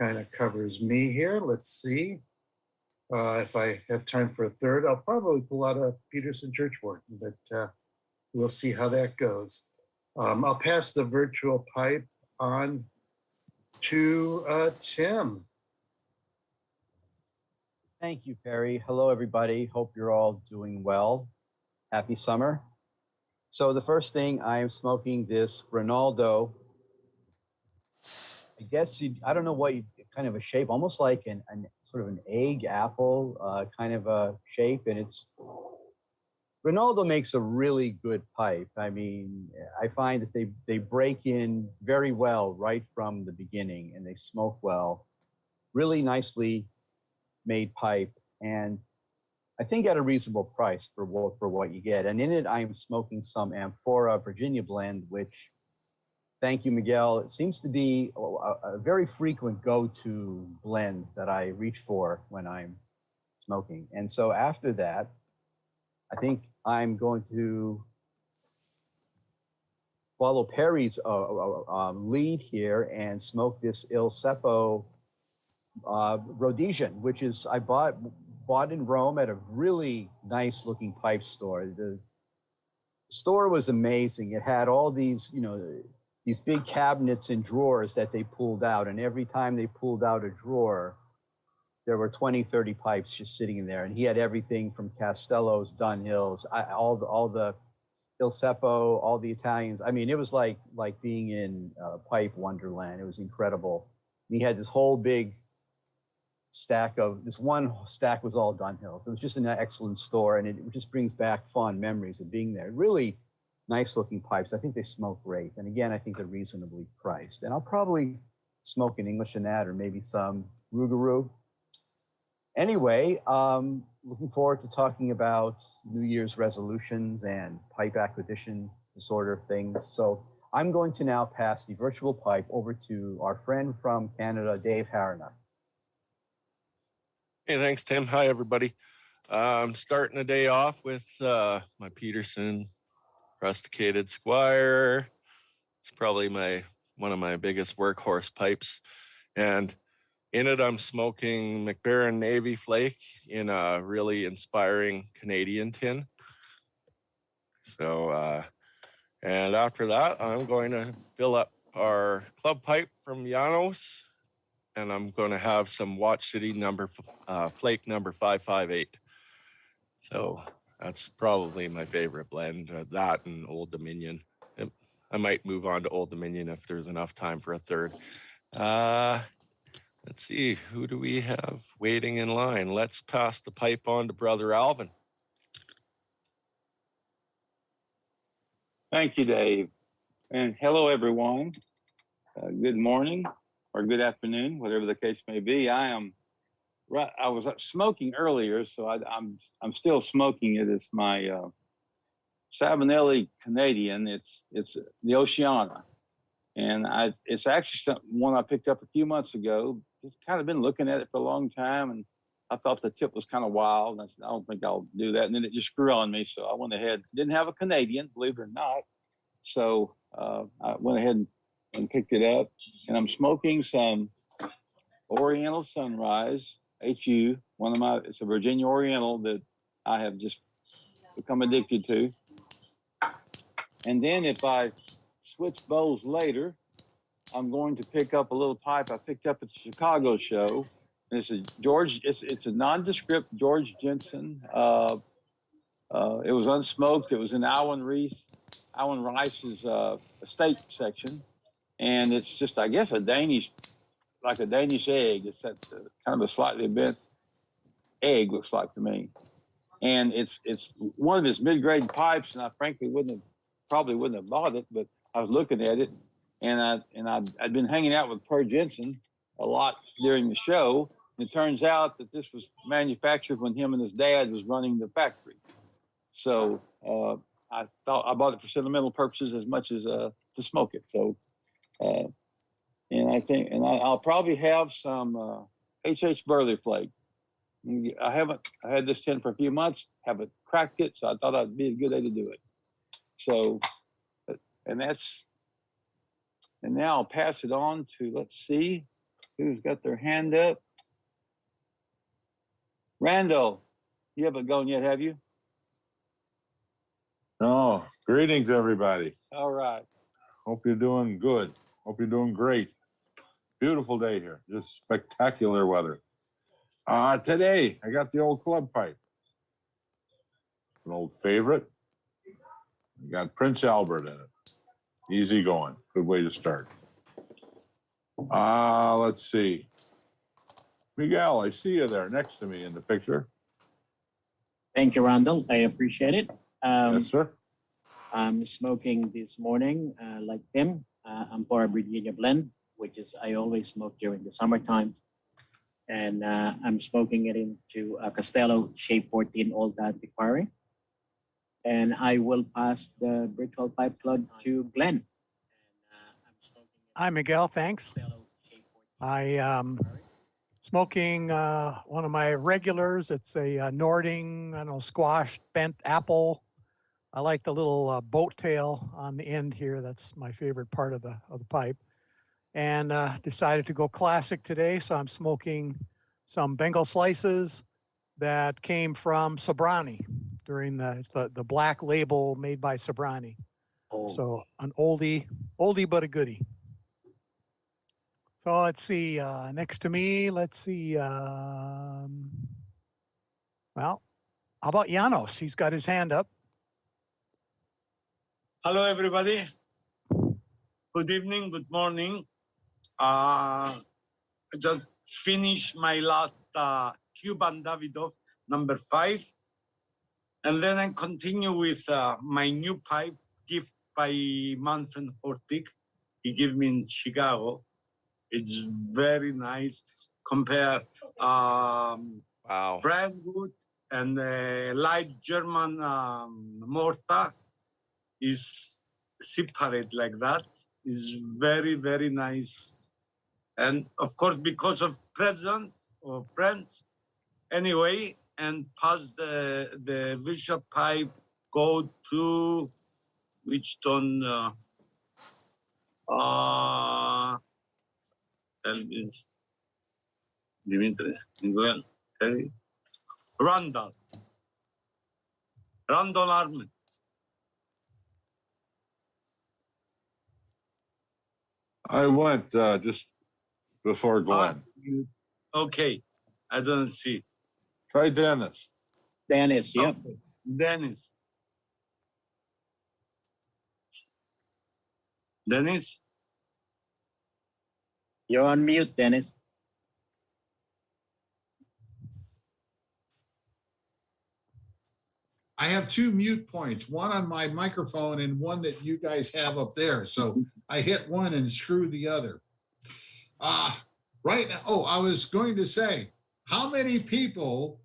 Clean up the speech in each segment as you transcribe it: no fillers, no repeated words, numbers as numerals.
kind of covers me here. Let's see. If I have time for a third, I'll probably pull out a Peterson Churchwort, but we'll see how that goes. I'll pass the virtual pipe on to Tim. Thank you, Perry. Hello, everybody. Hope you're all doing well. Happy summer. So the first thing, I am smoking this Ronaldo. I guess I don't know what kind of a shape, almost like an sort of an egg apple kind of a shape. And Ronaldo makes a really good pipe. I mean, I find that they break in very well right from the beginning, and they smoke well. Really nicely made pipe, and I think at a reasonable price for what you get. And in it, I'm smoking some Amphora Virginia blend, which, thank you, Miguel, it seems to be a very frequent go-to blend that I reach for when I'm smoking. And so after that, I think I'm going to follow Perry's lead here and smoke this Il Ceppo Rhodesian, which is I bought in Rome at a really nice looking pipe store. The store was amazing. It had all these, these big cabinets and drawers that they pulled out, and every time they pulled out a drawer, there were 20, 30 pipes just sitting in there. And he had everything from Castellos, Dunhills, all the Il Ceppo, all the Italians. I mean, it was like being in pipe wonderland. It was incredible. And he had this whole big this one stack was all Dunhills. It was just an excellent store, and it just brings back fond memories of being there. Really nice looking pipes. I think they smoke great. And again, I think they're reasonably priced. And I'll probably smoke an English in that, or maybe some Rougarou. Anyway, looking forward to talking about New Year's resolutions and pipe acquisition disorder things. So I'm going to now pass the virtual pipe over to our friend from Canada, Dave Harana. Hey, thanks, Tim. Hi, everybody. I'm starting the day off with my Peterson rusticated Squire. It's probably one of my biggest workhorse pipes. And in it, I'm smoking McBaron Navy Flake in a really inspiring Canadian tin. So, and after that, I'm going to fill up our club pipe from Janos, and I'm going to have some Watch City Flake number 558. So that's probably my favorite blend, that and Old Dominion. I might move on to Old Dominion if there's enough time for a third. Let's see, who do we have waiting in line? Let's pass the pipe on to Brother Alvin. Thank you, Dave. And hello, everyone. Good morning or good afternoon, whatever the case may be. I was smoking earlier, so I'm still smoking it. It's my Savinelli Canadian. It's the Oceana, and it's actually one I picked up a few months ago. Just kind of been looking at it for a long time, and I thought the tip was kind of wild. And I said, I don't think I'll do that. And then it just grew on me, so I went ahead. Didn't have a Canadian, believe it or not. So I went ahead and picked it up, and I'm smoking some Oriental Sunrise HU. It's a Virginia Oriental that I have just become addicted to. And then if I switch bowls later, I'm going to pick up a little pipe I picked up at the Chicago show. And it's a nondescript George Jensen. It was unsmoked. It was in Alan Rice's estate section. And it's just, I guess, like a Danish egg. It's that kind of a slightly bent egg, looks like to me. And it's one of his mid-grade pipes, and I frankly probably wouldn't have bought it, but I was looking at it, and I'd been hanging out with Per Jensen a lot during the show. And it turns out that this was manufactured when him and his dad was running the factory. So I thought I bought it for sentimental purposes as much as to smoke it. So, and I'll probably have some H.H. Burley Flake. I had this tin for a few months, haven't cracked it, so I thought it'd be a good day to do it. So, and now I'll pass it on to, let's see, Who's got their hand up? Randall, you haven't gone yet, have you? Oh, greetings, everybody. All right. Hope you're doing good. Hope you're doing great. Beautiful day here. Just spectacular weather. Today, I got the old club pipe. An old favorite. I got Prince Albert in it. Easy going. Good way to start. Let's see. Miguel, I see you there next to me in the picture. Thank you, Randall. I appreciate it. Yes, sir. I'm smoking this morning, like Tim. I'm for a Virginia blend, which is I always smoke during the summertime. And I'm smoking it into a Castello Shape 14 Old Antiquary. And I will pass the virtual pipe plug to Glenn. Hi, Miguel. Thanks. I smoking one of my regulars. It's a Nording, I don't know, squash bent apple. I like the little boat tail on the end here. That's my favorite part of the pipe. And decided to go classic today, so I'm smoking some Bengal slices that came from Sobrani during the black label made by Sobrani. Oh. So an oldie but a goodie. So let's see, next to me, let's see, well, how about Janos? He's got his hand up. Hello, everybody. Good evening, good morning. I just finished my last Cuban Davidoff number 5. And then I continue with my new pipe gift by Manfred Hortig. He gave me in Chicago. It's very nice. Compare Wow. brand wood and light German mortar is separate like that. Is very, very nice. And of course, because of present or friends, anyway, and pass the visual pipe, go to which tone? Tell me, Dimitri, Miguel, tell me. Randall Armin. I went just before Glenn. Okay, I don't see. Try Dennis. Dennis, yep. Okay. Dennis. You're on mute, Dennis. I have 2 mute points, one on my microphone and one that you guys have up there. So I hit one and screw the other. Right now, I was going to say, how many people,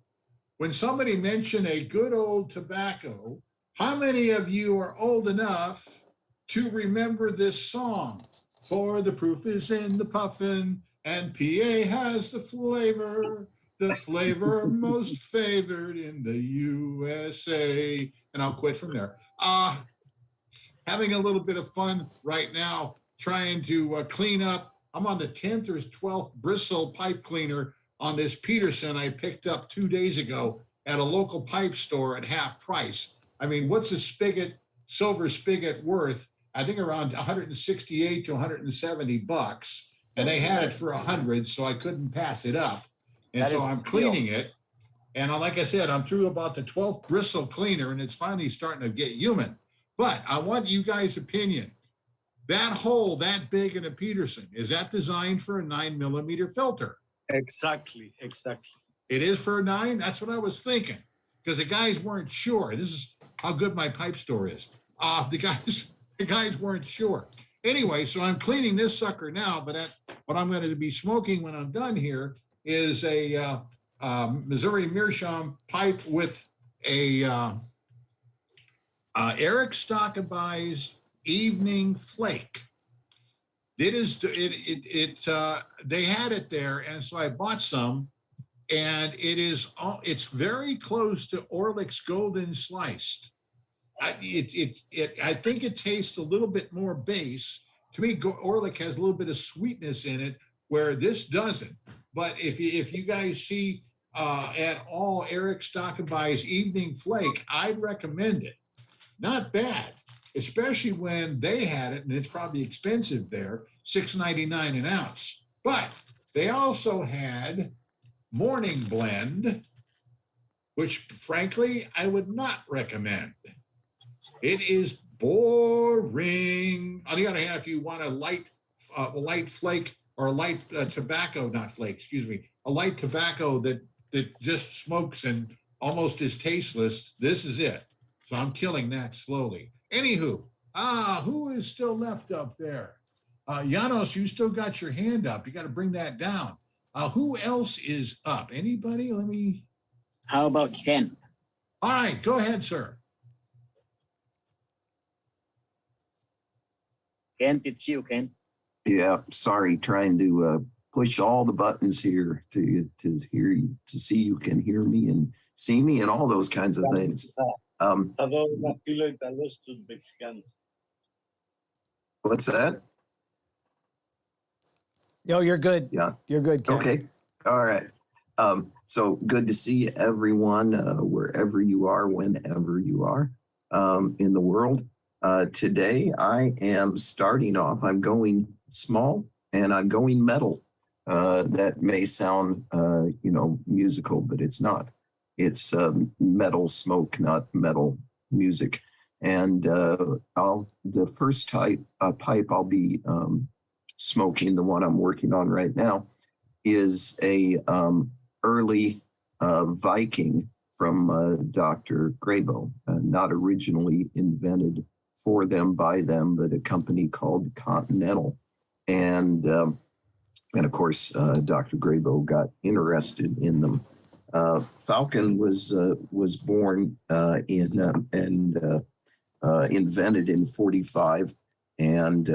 when somebody mentioned a good old tobacco, how many of you are old enough to remember this song? For the proof is in the puffin, and PA has the flavor most favored in the USA. And I'll quit from there. Having a little bit of fun right now, trying to clean up. I'm on the 10th or 12th bristle pipe cleaner on this Peterson I picked up 2 days ago at a local pipe store at half price. I mean, what's a silver spigot worth? I think around 168 to 170 bucks. And they had it for 100, so I couldn't pass it up. And so I'm cleaning it. And like I said, I'm through about the 12th bristle cleaner, and it's finally starting to get human. But I want you guys' opinion. That hole that big in a Peterson, is that designed for a 9mm filter? Exactly. It is for a 9? That's what I was thinking. Because the guys weren't sure. This is how good my pipe store is. The guys weren't sure. Anyway, so I'm cleaning this sucker now, but what I'm going to be smoking when I'm done here is a Missouri Meerschaum pipe with a Eric Stockaby's Evening Flake. They had it there, and so I bought some, and it's very close to Orlick's Golden Sliced. I think it tastes a little bit more base. To me, Orlick has a little bit of sweetness in it, where this doesn't. But if you guys see at all Eric Stockenby's Evening Flake, I'd recommend it. Not bad, especially when they had it, and it's probably expensive there, $6.99 an ounce. But they also had Morning Blend, which frankly I would not recommend. It is boring. On the other hand, if you want a light flake or a light tobacco, not flake, excuse me, a light tobacco that just smokes and almost is tasteless, this is it. So I'm killing that slowly. Anywho, who is still left up there? Janos, you still got your hand up. You got to bring that down. Who else is up? Anybody? Let me. How about Ken? All right, go ahead, sir. Kent, it's you, Ken. Yeah, sorry, trying to push all the buttons here to hear you, to see you can hear me and see me and all those kinds of things. What's that? No, you're good. Yeah. You're good, Ken. Okay. All right. So good to see everyone wherever you are, whenever you are in the world. Today I am starting off, I'm going small and I'm going metal. That may sound, musical, but it's not. It's metal smoke, not metal music. And the first pipe I'll be smoking, the one I'm working on right now, is a early Viking from Dr. Grabo, not originally invented for them, by them, but a company called Continental. And of course, Dr. Grabo got interested in them. Falcon was born and invented in 45. And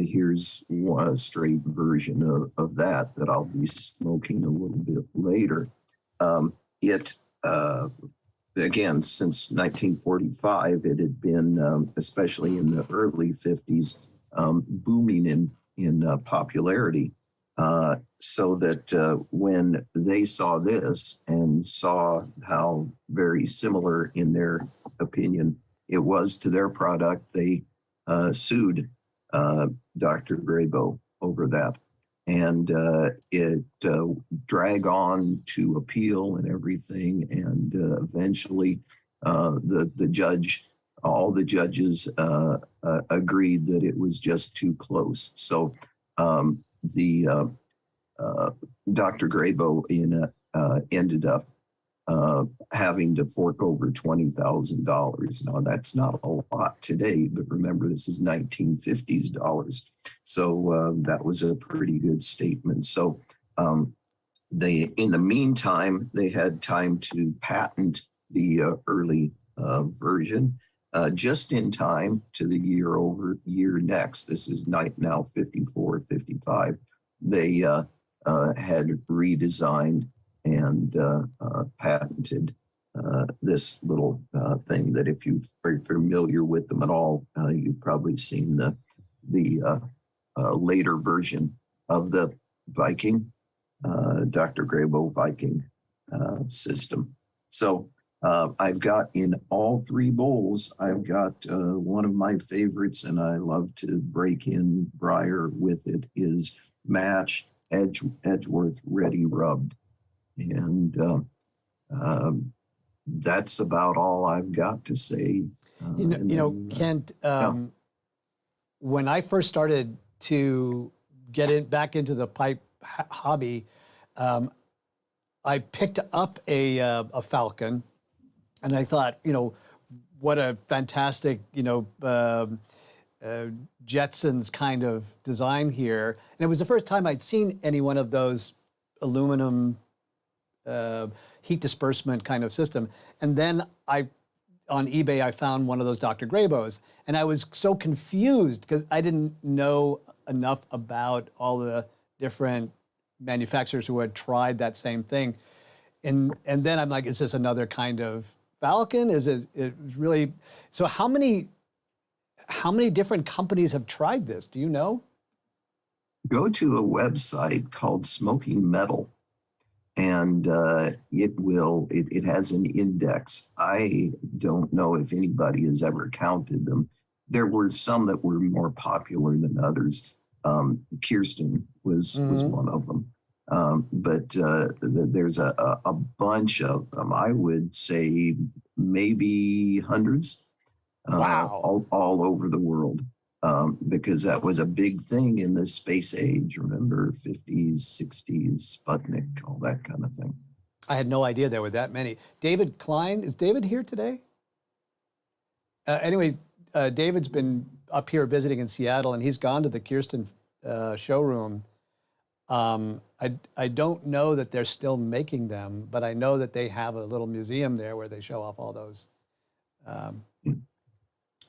here's a straight version of that I'll be smoking a little bit later. Again, since 1945, it had been, especially in the early 50s, booming in popularity. So that when they saw this and saw how very similar, in their opinion, it was to their product, they sued Dr. Grabo over that. And it dragged on to appeal and everything. And eventually the judge, all the judges agreed that it was just too close. So the Dr. Grabo ended up having to fork over $20,000. Now that's not a lot today, but remember this is 1950s dollars. So that was a pretty good statement. So in the meantime, they had time to patent the early version just in time to the year next. This is now 54, 55. They had redesigned and patented this little thing that, if you're familiar with them at all, you've probably seen the later version of the Viking, Dr. Grabo Viking system. So I've got in all three bowls, I've got one of my favorites, and I love to break in briar with it, is Match Edgeworth Ready Rubbed. And that's about all I've got to say. Kent, when I first started to get back into the pipe hobby, I picked up a Falcon, and I thought, what a fantastic, Jetsons kind of design here. And it was the first time I'd seen any one of those aluminum heat disbursement kind of system. And then on eBay, I found one of those Dr. Grabos, and I was so confused because I didn't know enough about all the different manufacturers who had tried that same thing. And then I'm like, is this another kind of Falcon? Is it really? So how many different companies have tried this? Do you know? go to a website called Smoking Metal, and it has an index. I don't know if anybody has ever counted them. There were some that were more popular than others. Kirsten was one of them. But there's a bunch of them. I would say maybe hundreds, Wow. all over the world, because that was a big thing in the space age. Remember, 50s, 60s, Sputnik, all that kind of thing. I had no idea there were that many. David Klein, is David here today? Anyway, David's been up here visiting in Seattle, and he's gone to the Kirsten showroom. I don't know that they're still making them, but I know that they have a little museum there where they show off all those.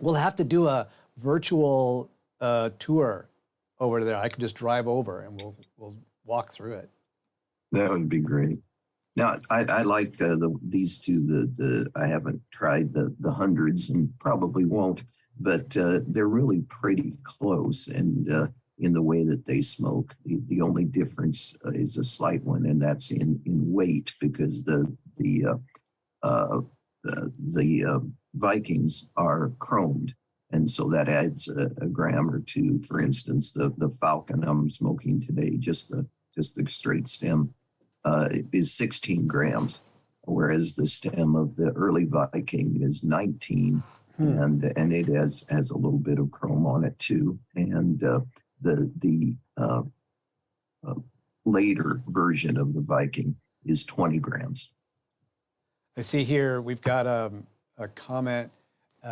We'll have to do a virtual tour over there. I could just drive over and we'll walk through it. That would be great. Now, I like these two. I haven't tried the hundreds and probably won't, but they're really pretty close. And in the way that they smoke, the only difference is a slight one, and that's in weight, because the Vikings are chromed, and so that adds a gram or two. For instance, the Falcon I'm smoking today, just the straight stem, is 16 grams, whereas the stem of the early Viking is 19, and it has a little bit of chrome on it too. And the later version of the Viking is 20 grams. I see here we've got a comment.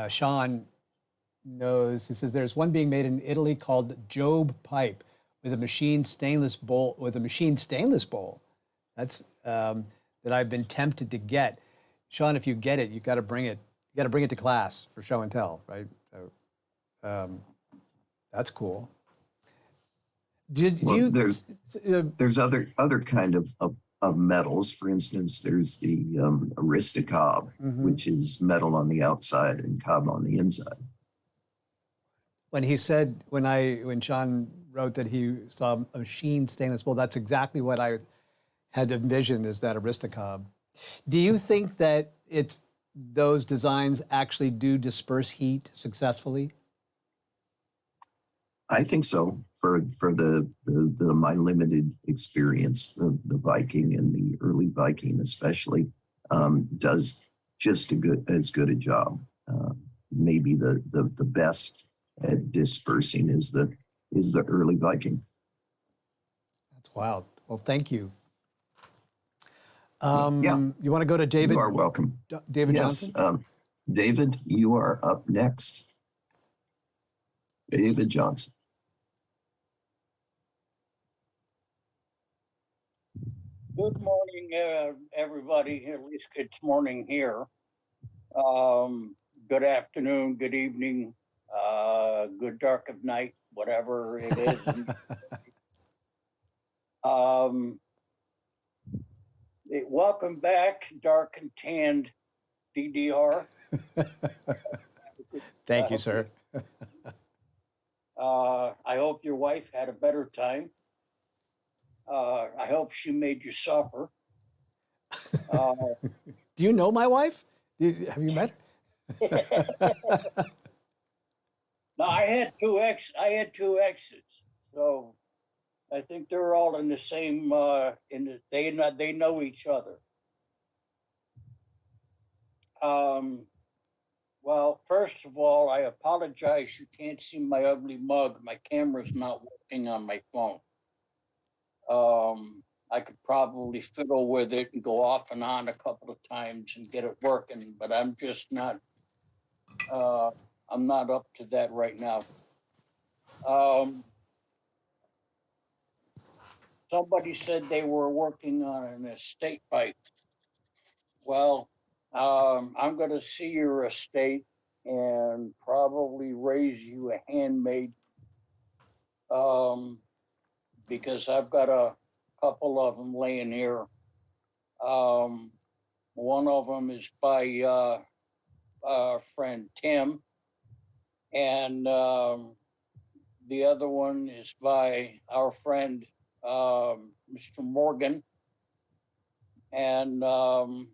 Sean knows. He says there's one being made in Italy called Job Pipe with a machine stainless bowl. That's that I've been tempted to get. Sean, if you get it, you got to bring it. You got to bring it to class for show and tell, right? So, that's cool. There's other kind of metals. For instance, there's the Aristocob, which is metal on the outside and cob on the inside. When he said, when Sean wrote that he saw a machine stainless bowl, that's exactly what I had envisioned, is that Aristocob. Do you think that those designs actually do disperse heat successfully? I think so. For my limited experience, the Viking and the early Viking especially does just as good a job. Maybe the best at dispersing is the early Viking. That's wild. Well, thank you. Yeah. You want to go to David? You are welcome. David Yes. Johnson? David, you are up next. David Johnson. Good morning, everybody. At least it's morning here. Good afternoon, good evening, good dark of night, whatever it is. Welcome back, dark and tanned DDR. Thank you, sir. I hope your wife had a better time. I hope she made you suffer. Do you know my wife? Have you met her? No, I had two exes, so I think they're all in the same. They know each other. Well, first of all, I apologize. You can't see my ugly mug. My camera's not working on my phone. I could probably fiddle with it and go off and on a couple of times and get it working, but I'm just not. I'm not up to that right now. Somebody said they were working on an estate pipe. Well, I'm going to see your estate and probably raise you a handmade, because I've got a couple of them laying here. One of them is by our friend Tim, and The other one is by our friend, Mr. Morgan. And the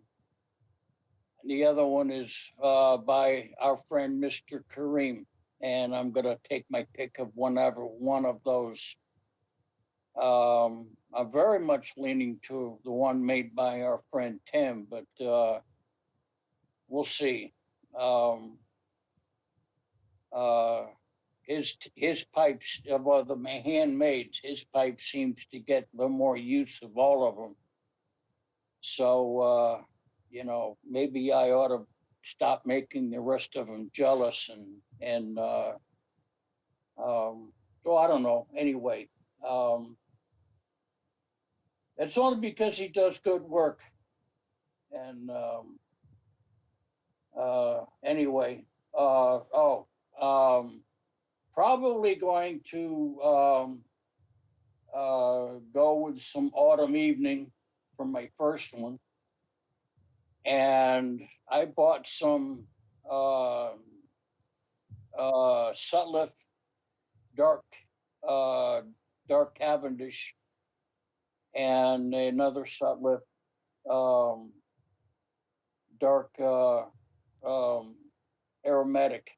other one is by our friend, Mr. Kareem. And I'm going to take my pick of whenever one of those. I'm very much leaning to the one made by our friend Tim, but we'll see. His pipes, well, the handmade, his pipe seems to get the more use of all of them. So, you know, maybe I ought to stop making the rest of them jealous and so I don't know. Anyway, it's only because he does good work. And anyway, probably going to go with some autumn evening for my first one. And I bought some Sutliff dark Cavendish and another Sutliff dark aromatic.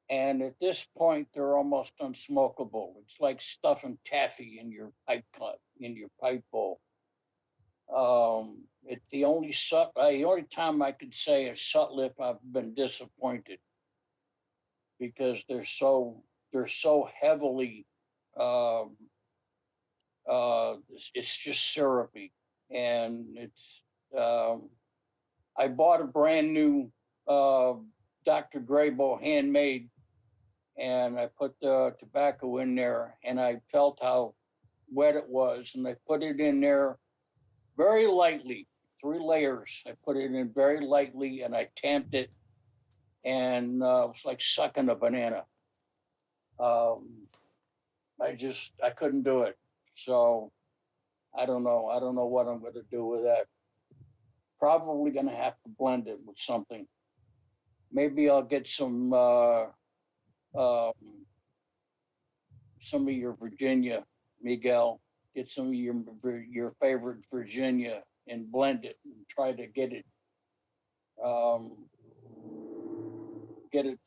And at this point, they're almost unsmokable. It's like stuffing taffy in your pipe bowl. It's the only time I could say a Sutliff I've been disappointed, because they're so heavily it's just syrupy, and it's I bought a brand new Dr. Graybo handmade, and I put the tobacco in there, and I felt how wet it was, and I put it in there very lightly, 3 layers. I put it in very lightly, and I tamped it, and it was like sucking a banana. I couldn't do it. So I don't know what I'm going to do with that. Probably going to have to blend it with something. Maybe I'll get some of your Virginia, Miguel. Get some of your favorite Virginia and blend it and try to get it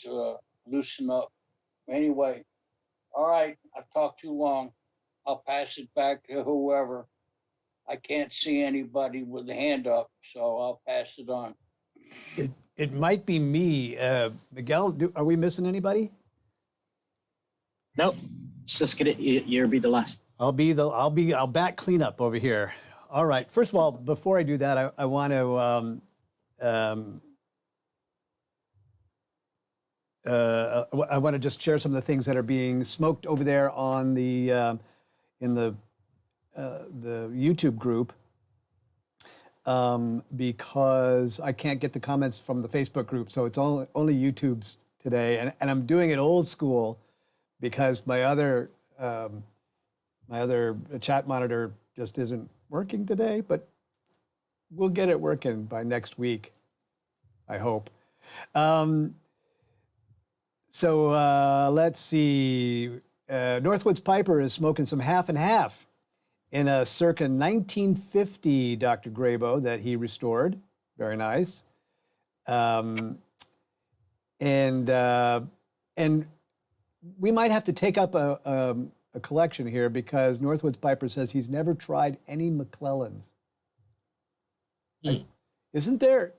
to loosen up. Anyway, all right, I've talked too long. I'll pass it back to whoever. I can't see anybody with a hand up, so I'll pass it on. It might be me. Miguel, are we missing anybody? Nope. Siska, you'll be the last. I'll back cleanup over here. All right. First of all, before I do that, I want to I want to just share some of the things that are being smoked over there on the in the YouTube group, because I can't get the comments from the Facebook group, so it's only YouTube's today, and I'm doing it old school because my other chat monitor just isn't working today, but we'll get it working by next week, I hope. So let's see. Northwoods Piper is smoking some half and half in a circa 1950 Dr. Graybo that he restored. Very nice. And we might have to take up a collection here, because Northwoods Piper says he's never tried any McClellans. Isn't there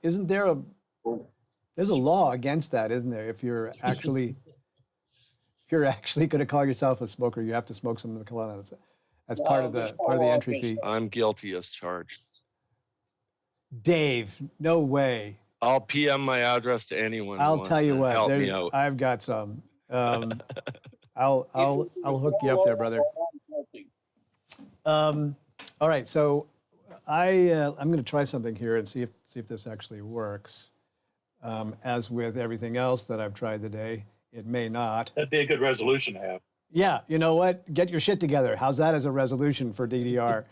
there's a law against that, isn't there? If you're actually going to call yourself a smoker, you have to smoke some McClellans. That's part of the entry fee. I'm guilty as charged. Dave, no way. I'll PM my address to anyone. I'll tell you what. Help me out. I've got some. I'll hook you up there, brother. All right, so I'm going to try something here and see if this actually works. As with everything else that I've tried today, it may not. That'd be a good resolution to have. Yeah, you know what? Get your shit together. How's that as a resolution for DDR?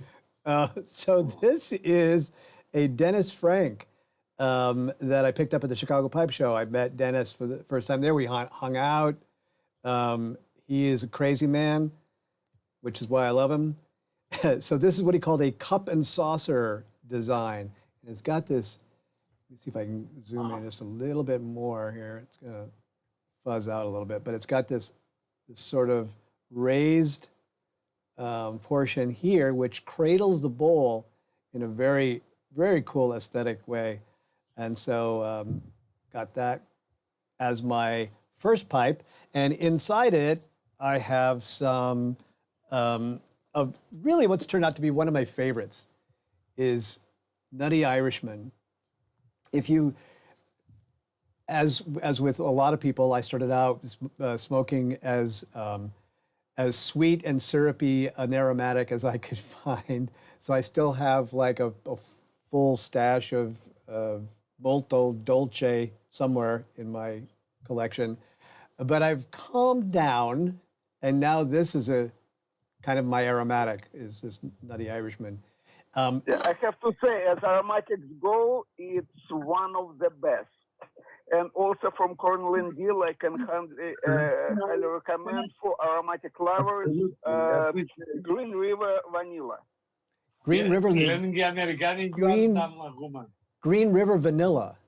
So this is a Dennis Frank that I picked up at the Chicago Pipe Show. I met Dennis for the first time there. We hung out. He is a crazy man, which is why I love him. So this is what he called a cup and saucer design. And it's got this, let me see if I can zoom in just a little bit more here. It's gonna fuzz out a little bit, but it's got this sort of raised portion here, which cradles the bowl in a very, very cool aesthetic way. And so got that as my first pipe. And inside it, I have some of really what's turned out to be one of my favorites is Nutty Irishman. If you, as with a lot of people, I started out smoking as sweet and syrupy an aromatic as I could find. So I still have like a full stash of Molto Dolce somewhere in my collection. But I've calmed down, and now this is a kind of my aromatic, is this Nutty Irishman. Yeah, I have to say, as aromatics go, it's one of the best. And also from Cornland Deal, I can highly recommend for aromatic lovers, Green River Vanilla. Green River Vanilla.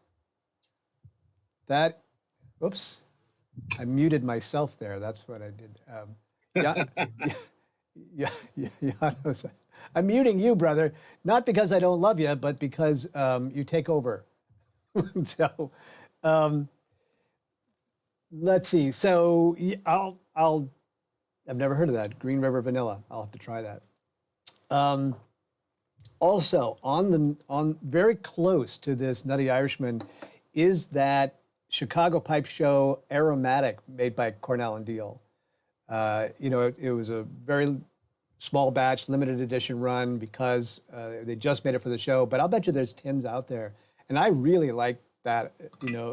That, oops, I muted myself there. That's what I did. I'm muting you, brother, not because I don't love you, but because you take over. So let's see. So I've never heard of that. Green River Vanilla. I'll have to try that. Also on very close to this Nutty Irishman is that Chicago Pipe Show aromatic made by Cornell and Deal. It was a very small batch, limited edition run because they just made it for the show. But I'll bet you there's tins out there, and I really like that.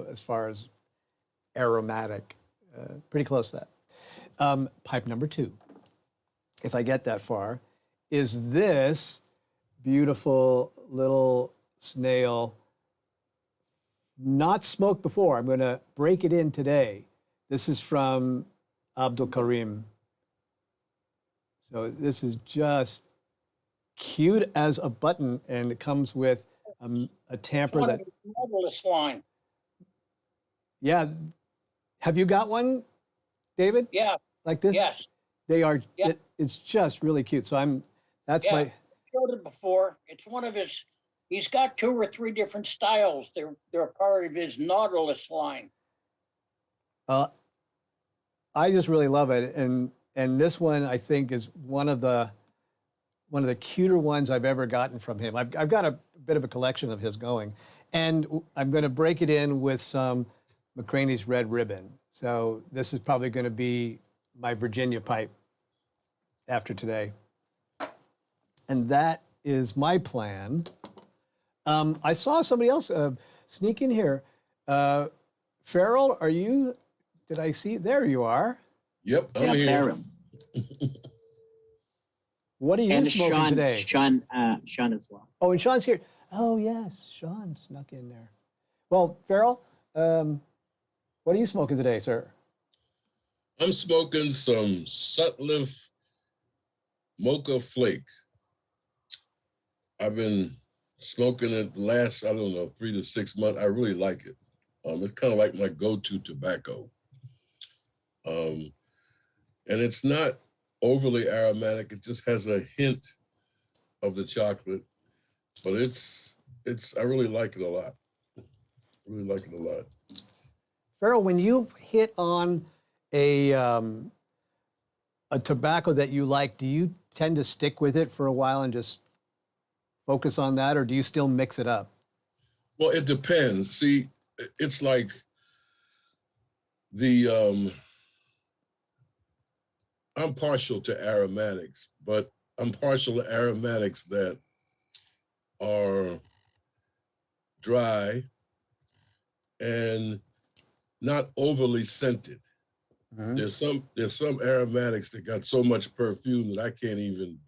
As far as aromatic, pretty close to that. Pipe number 2, if I get that far, is this beautiful little snail. Not smoked before. I'm going to break it in today. This is from Abdul Karim. So this is just cute as a button, and it comes with a tamper that. Marvelous line. Yeah. Have you got one, David? Yeah. Like this? Yes. They are. Yeah. It's just really cute. So that's yeah, my. I showed it before. It's one of his. He's got 2 or 3 different styles. They're part of his Nautilus line. I just really love it, and this one I think is one of the cuter ones I've ever gotten from him. I've got a bit of a collection of his going, and I'm going to break it in with some McCraney's Red Ribbon. So this is probably going to be my Virginia pipe after today, and that is my plan. I saw somebody else sneak in here. Farrell, are you? Did I see? There you are. Yep, I'm here. What are you smoking Sean, today? Sean as well. Oh, and Sean's here. Oh, yes, Sean snuck in there. Well, Farrell, what are you smoking today, sir? I'm smoking some Sutliff Mocha Flake. I've been smoking it the last, 3 to 6 months. I really like it. It's kind of like my go-to tobacco. And it's not overly aromatic. It just has a hint of the chocolate, but I really like it a lot. Really like it a lot. Farrell, when you hit on a tobacco that you like, do you tend to stick with it for a while and just focus on that, or do you still mix it up? Well, it depends. See, it's like I'm partial to aromatics, but I'm partial to aromatics that are dry and not overly scented. Mm-hmm. There's some aromatics that got so much perfume that I can't even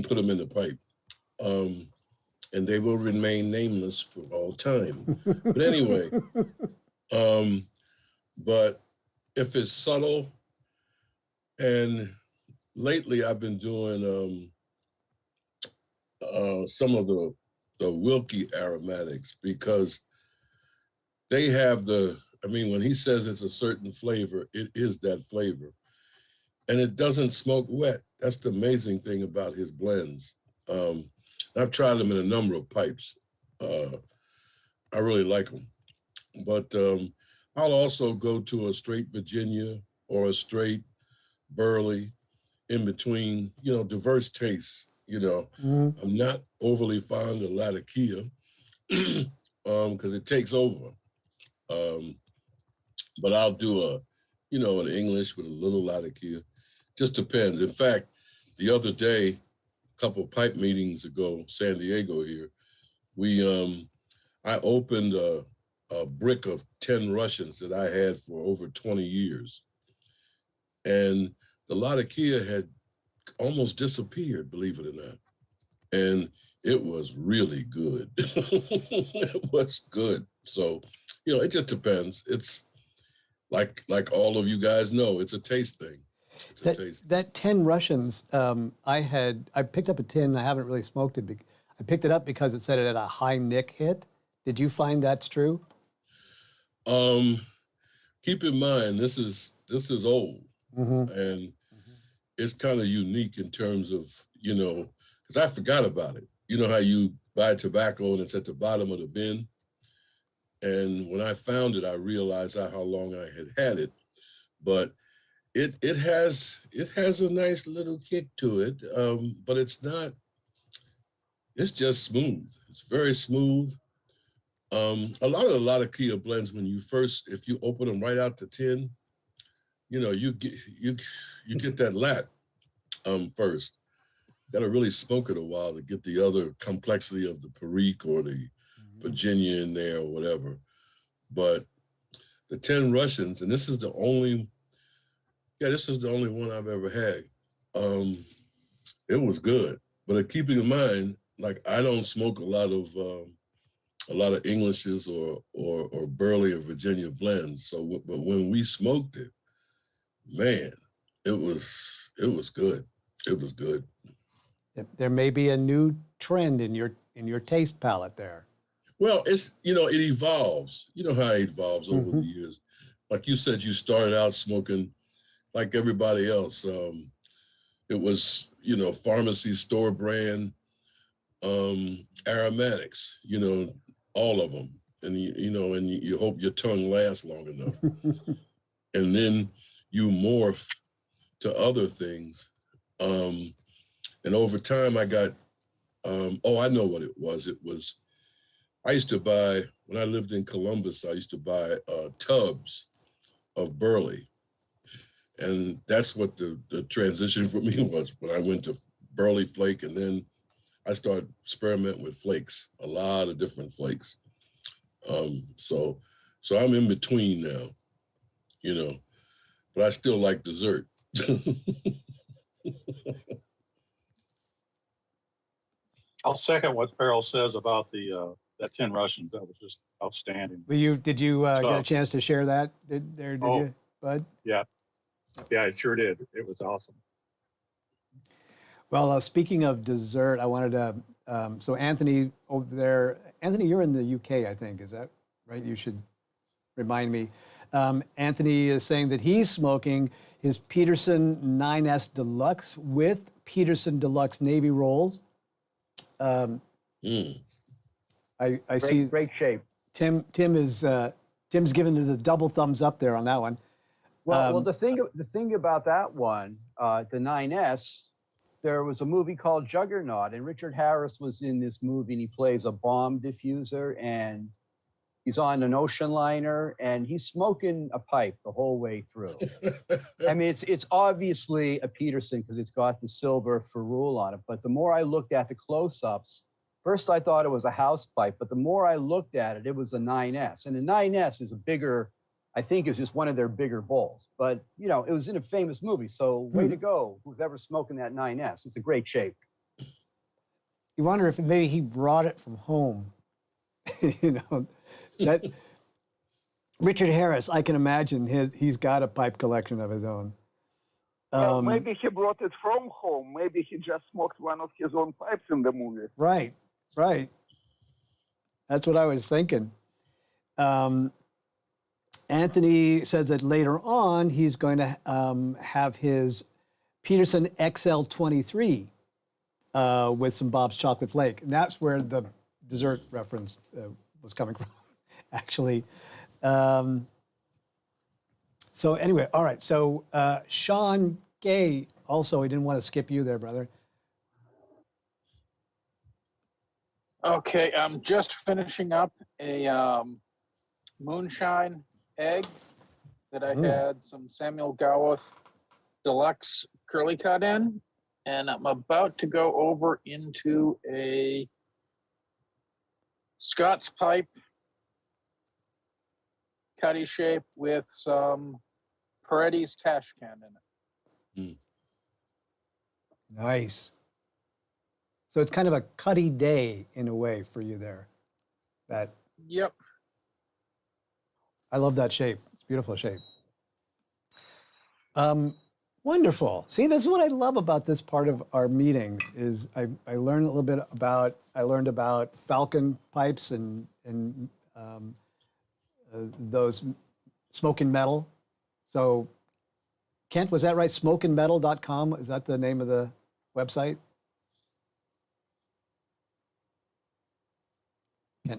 put them in the pipe. And they will remain nameless for all time. But anyway, but if it's subtle And lately I've been doing some of the Wilkie aromatics because they have when he says it's a certain flavor, it is that flavor. And it doesn't smoke wet. That's the amazing thing about his blends. I've tried them in a number of pipes. I really like them. But I'll also go to a straight Virginia or a straight Burley in between, diverse tastes. I'm not overly fond of Latakia because it takes over. But I'll do an English with a little Latakia. Just depends. In fact, the other day, a couple of pipe meetings ago, San Diego here, I opened a brick of 10 Russians that I had for over 20 years. And the Latakia had almost disappeared, believe it or not. And it was really good. It was good. So, it just depends. It's like all of you guys know, it's a taste thing. That 10 Russians, I picked up a tin. I haven't really smoked it. I picked it up because it said it had a high Nick hit. Did you find that's true? Keep in mind, this is old, and it's kind of unique in terms of, because I forgot about it. You know how you buy tobacco and it's at the bottom of the bin? And when I found it, I realized how long I had it. But it has a nice little kick to it, but it's just smooth. It's very smooth. A lot of the Latakia blends, if you open them right out the tin, you get that lat first. Got to really smoke it a while to get the other complexity of the Perique or the Virginia in there or whatever. But the 10 Russians, and this is the only one I've ever had. It was good, but keeping in mind, like I don't smoke a lot of Englishes or Burley or Virginia blends. So, but when we smoked it, man, it was good. It was good. There may be a new trend in your taste palette there. Well, it evolves. You know how it evolves over the years. Like you said, you started out smoking like everybody else. It was, pharmacy store brand aromatics, all of them. And, you hope your tongue lasts long enough. And then you morph to other things. And over time I got, I know what it was. I used to buy, when I lived in Columbus, I used to buy tubs of Burley. And that's what the transition for me was when I went to Burley Flake, and then I started experimenting with flakes, a lot of different flakes. So I'm in between now, but I still like dessert. I'll second what Farrell says about that 10 Russians. That was just outstanding. Did you get a chance to share that? Did you, Bud? Yeah, it sure did. It was awesome. Well, speaking of dessert, I wanted to, so Anthony over there, Anthony, you're in the UK, I think, is that right? You should remind me. Anthony is saying that he's smoking his Peterson 9S Deluxe with Peterson Deluxe Navy rolls. I see. Great shape. Tim's giving the double thumbs up there on that one. Well, the thing about that one, the 9S, there was a movie called Juggernaut, and Richard Harris was in this movie, and he plays a bomb diffuser, and he's on an ocean liner, and he's smoking a pipe the whole way through. I mean, it's obviously a Peterson because it's got the silver ferrule on it. But the more I looked at the close-ups, first I thought it was a house pipe, but the more I looked at it, it was a 9S. And the 9S is a bigger, I think is just one of their bigger bowls. But, it was in a famous movie. So way to go, who's ever smoking that 9S. It's a great shape. You wonder if maybe he brought it from home. That Richard Harris, I can imagine he's got a pipe collection of his own. Well, maybe he brought it from home. Maybe he just smoked one of his own pipes in the movie. Right, right. That's what I was thinking. Anthony said that later on he's going to have his Peterson XL23 with some Bob's Chocolate Flake. And that's where the dessert reference was coming from, actually. So anyway, all right. So Sean Gay, also, he didn't want to skip you there, brother. Okay, I'm just finishing up a moonshine egg that I had some Samuel Goworth Deluxe curly cut in, and I'm about to go over into a Scott's pipe cutty shape with some Paredes Tashcan in it. Nice. So it's kind of a cutty day in a way for you there. That. Yep. I love that shape. It's a beautiful shape. Wonderful. See, this is what I love about this part of our meeting is I learned a little bit about, I learned about Falcon pipes and those smoking metal. So Kent, was that right? Smokinmetal.com, is that the name of the website?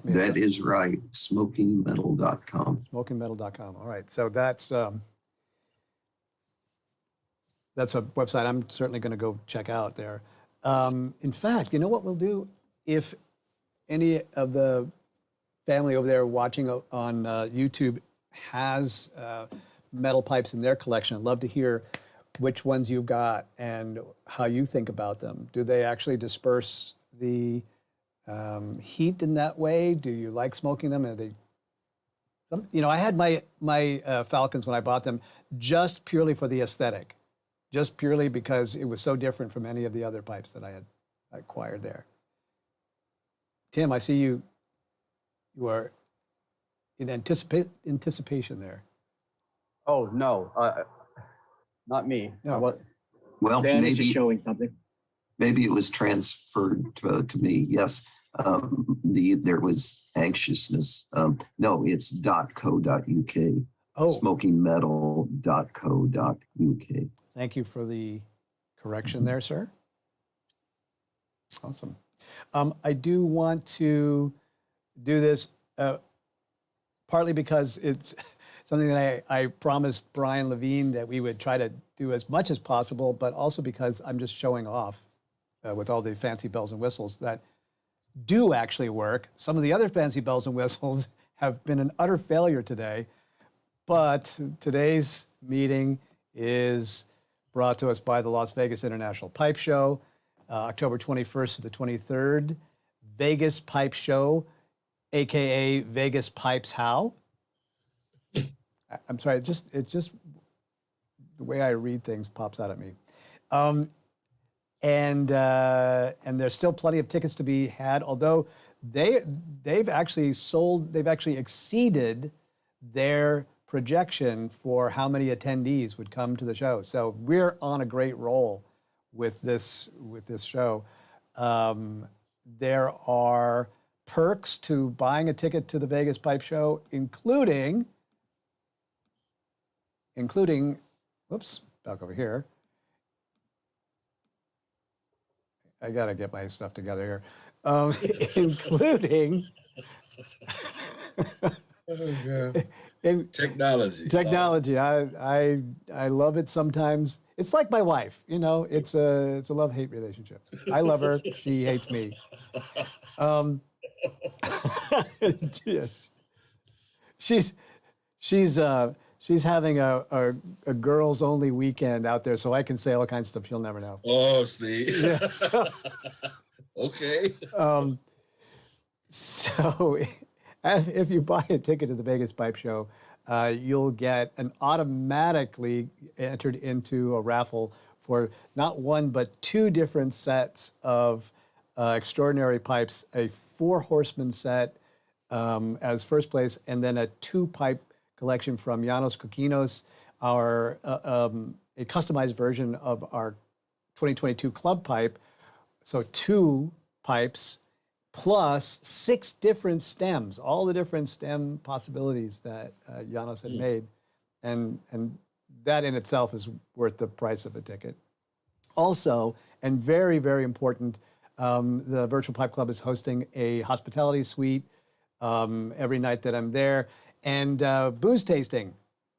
That is right, smokingmetal.com. Smokingmetal.com. All right, so that's a website I'm certainly going to go check out there. In fact, you know what we'll do? If any of the family over there watching on YouTube has metal pipes in their collection, I'd love to hear which ones you've got and how you think about them. Do they actually disperse the heat in that way? Do you like smoking them? Are they, you know, I had my Falcons when I bought them just purely for the aesthetic, just purely because it was so different from any of the other pipes that I had acquired there. Tim, I see you are in anticipation there. Oh, no, not me. No. Well, Dan is maybe showing something. Maybe it was transferred to me. Yes, there was anxiousness. No, it's .co.uk. Oh, smokingmetal.co.uk. thank you for the correction there, sir. Awesome. I do want to do this partly because it's something that I promised Brian Levine that we would try to do as much as possible, but also because I'm just showing off with all the fancy bells and whistles that do actually work. Some of the other fancy bells and whistles have been an utter failure today, but today's meeting is brought to us by the Las Vegas International Pipe Show, October 21st to the 23rd. Vegas Pipe Show, AKA Vegas Pipes How. I'm sorry, it's just the way I read things pops out at me. And there's still plenty of tickets to be had, although they've actually exceeded their projection for how many attendees would come to the show. So we're on a great roll with this show. There are perks to buying a ticket to the Vegas Pipe Show, including, whoops, back over here. I gotta get my stuff together here. Including technology. Technology. I love it sometimes. It's like my wife, you know, it's a love-hate relationship. I love her, she hates me. Yes. She's having a girls only weekend out there, so I can say all kinds of stuff she'll never know. Oh, see. Yes. Okay. So if you buy a ticket to the Vegas Pipe Show, you'll get an automatically entered into a raffle for not one, but two different sets of extraordinary pipes, a 4-horseman set as first place, and then a 2-pipe collection from Janos Kokinos, our a customized version of our 2022 club pipe. So 2 pipes plus 6 different stems, all the different stem possibilities that Janos had made. And that in itself is worth the price of a ticket. Also, and very, very important, the Virtual Pipe Club is hosting a hospitality suite every night that I'm there, and booze tasting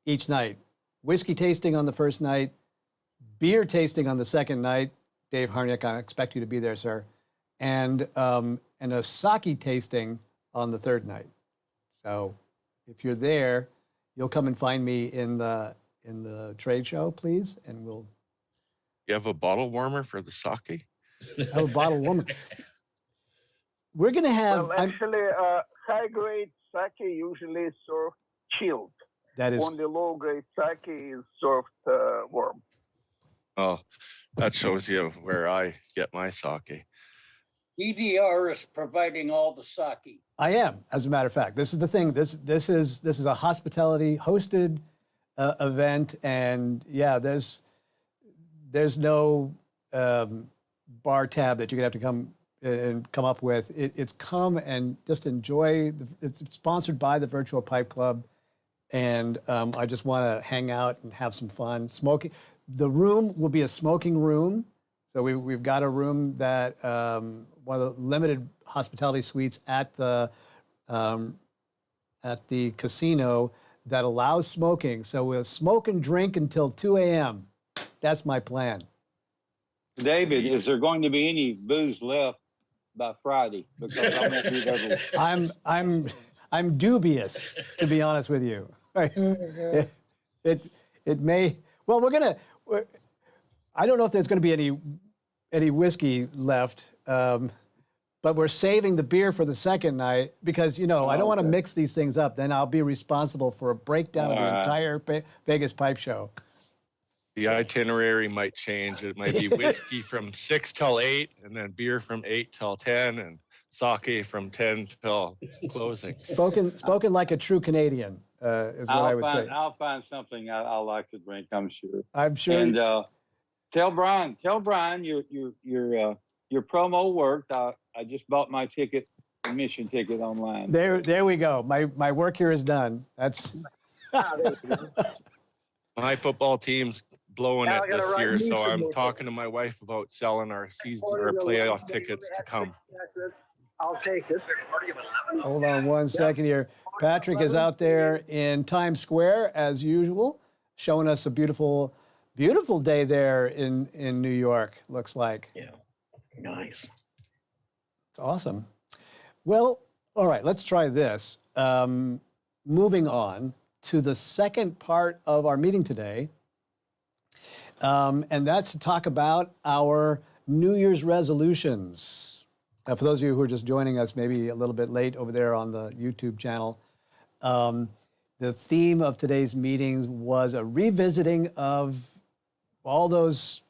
each night. Whiskey tasting on the first night, beer tasting on the second night. Dave Harnick, I expect you to be there, sir. And a sake tasting on the third night. So if you're there, you'll come and find me in the trade show, please, and we'll. You have a bottle warmer for the sake? I have a bottle warmer. We're gonna have. Well, actually, high grade sake usually is served chilled. That is. Only low grade sake is served warm. Oh, that shows you where I get my sake. EDR is providing all the sake. I am, as a matter of fact. This is the thing. This is a hospitality hosted event, and yeah, there's no bar tab that you're gonna have to come up with. It's come and just enjoy. It's sponsored by the Virtual Pipe Club, and I just want to hang out and have some fun. Smoking. The room will be a smoking room. So we've got a room that one of the limited hospitality suites at the casino that allows smoking. So we'll smoke and drink until 2 a.m. That's my plan. David, is there going to be any booze left by Friday? Because I won't be there. I'm dubious, to be honest with you. It may. Well, I don't know if there's going to be any whiskey left, but we're saving the beer for the second night because, I don't want to mix these things up. Then I'll be responsible for a breakdown of the entire Vegas pipe show. The itinerary might change. It might be whiskey from 6 till 8, and then beer from 8 till 10, and sake from 10 till closing. Spoken like a true Canadian is what I would say. I'll find something I like to drink. I'm sure. I'm sure. And tell Brian your promo worked. I just bought my admission ticket online. There we go. My work here is done. That's. My football team's blowing it this year, so I'm talking to my wife about selling our season or playoff tickets to come. I'll take this. Hold on one second here. Patrick is out there in Times Square as usual, showing us a beautiful, beautiful day there in New York. Looks like. Yeah, nice. It's awesome. Well, all right. Let's try this. Moving on to the second part of our meeting today, and that's to talk about our New Year's resolutions. For those of you who are just joining us, maybe a little bit late over there on the YouTube channel, the theme of today's meetings was a revisiting of all those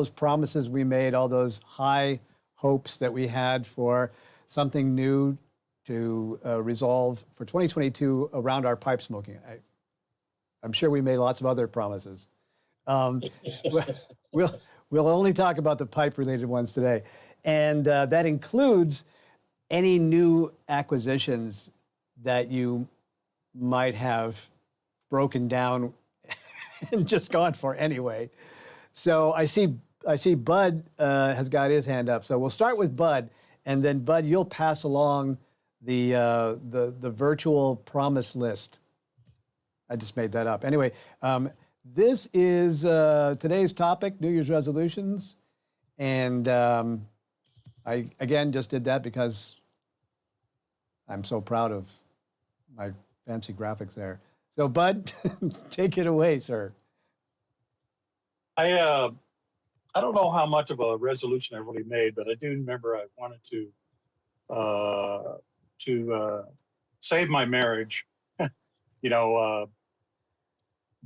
promises we made, all those high hopes that we had for something new to resolve for 2022 around our pipe smoking. I'm sure we made lots of other promises. We'll only talk about the pipe-related ones today. And that includes any new acquisitions that you might have broken down and just gone for anyway. So I see Bud has got his hand up. So we'll start with Bud, and then Bud, you'll pass along the virtual promise list. I just made that up. Anyway, this is today's topic, New Year's resolutions. And I, again, just did that because I'm so proud of my fancy graphics there. So, Bud, take it away, sir. I don't know how much of a resolution I really made, but I do remember I wanted to save my marriage,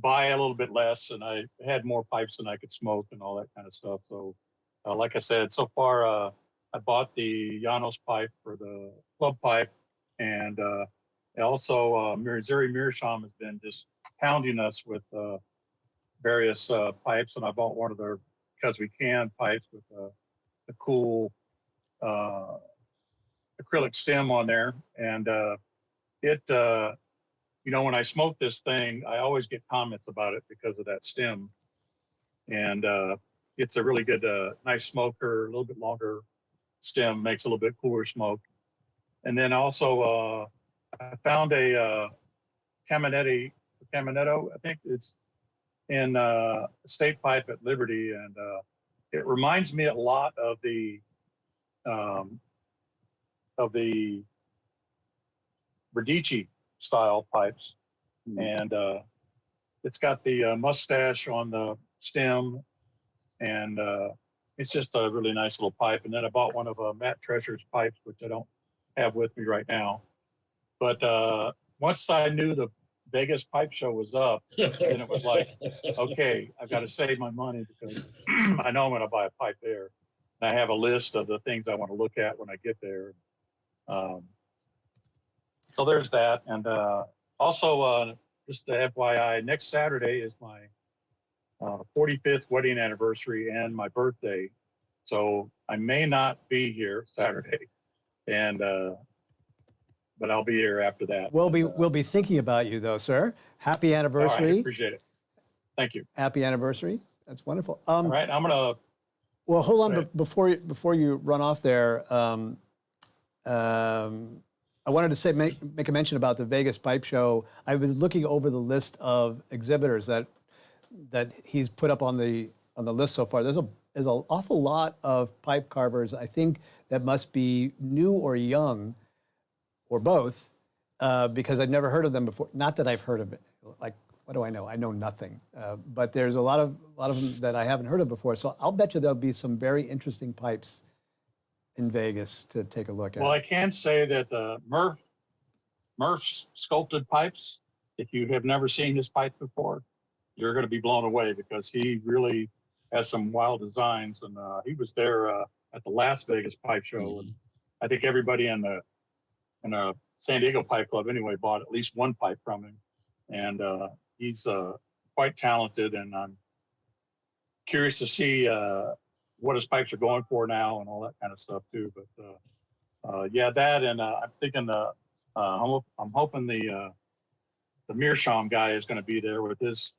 buy a little bit less, and I had more pipes than I could smoke and all that kind of stuff. So, like I said, so far I bought the Janos pipe for the club pipe, and also Missouri Meerschaum has been just pounding us with various pipes, and I bought one of their Because We Can pipes with a cool acrylic stem on there. And when I smoke this thing, I always get comments about it because of that stem. And it's a really good, nice smoker, a little bit longer stem, makes a little bit cooler smoke. And then also, I found a Caminetto, I think it's in State Pipe at Liberty, and it reminds me a lot of the Radici style pipes, and it's got the mustache on the stem, and it's just a really nice little pipe. And then I bought one of Matt Treasure's pipes, which I don't have with me right now. But once I knew the Vegas pipe show was up, then it was like, okay, I've got to save my money because I know I'm going to buy a pipe there. And I have a list of the things I want to look at when I get there. So there's that. And also, just the FYI, next Saturday is my 45th wedding anniversary and my birthday. So I may not be here Saturday, and but I'll be here after that. We'll be thinking about you though, sir. Happy anniversary. All right, appreciate it. Thank you. Happy anniversary. That's wonderful. All right, I'm gonna. Well, hold on, before you run off there. I wanted to make a mention about the Vegas Pipe Show. I was looking over the list of exhibitors that he's put up on the list so far. There's an awful lot of pipe carvers, I think, that must be new or young, or both, because I'd never heard of them before. Not that I've heard of it. Like, what do I know? I know nothing. But there's a lot of them that I haven't heard of before. So I'll bet you there'll be some very interesting pipes in Vegas to take a look at. Well, I can say that Murph's sculpted pipes, if you have never seen his pipe before, you're going to be blown away because he really has some wild designs. And he was there at the last Vegas Pipe Show. And I think everybody in the San Diego Pipe Club anyway bought at least one pipe from him. And he's quite talented, and I'm curious to see what his pipes are going for now and all that kind of stuff too. But yeah, that, and I'm thinking I'm hoping the Meerschaum guy is going to be there with his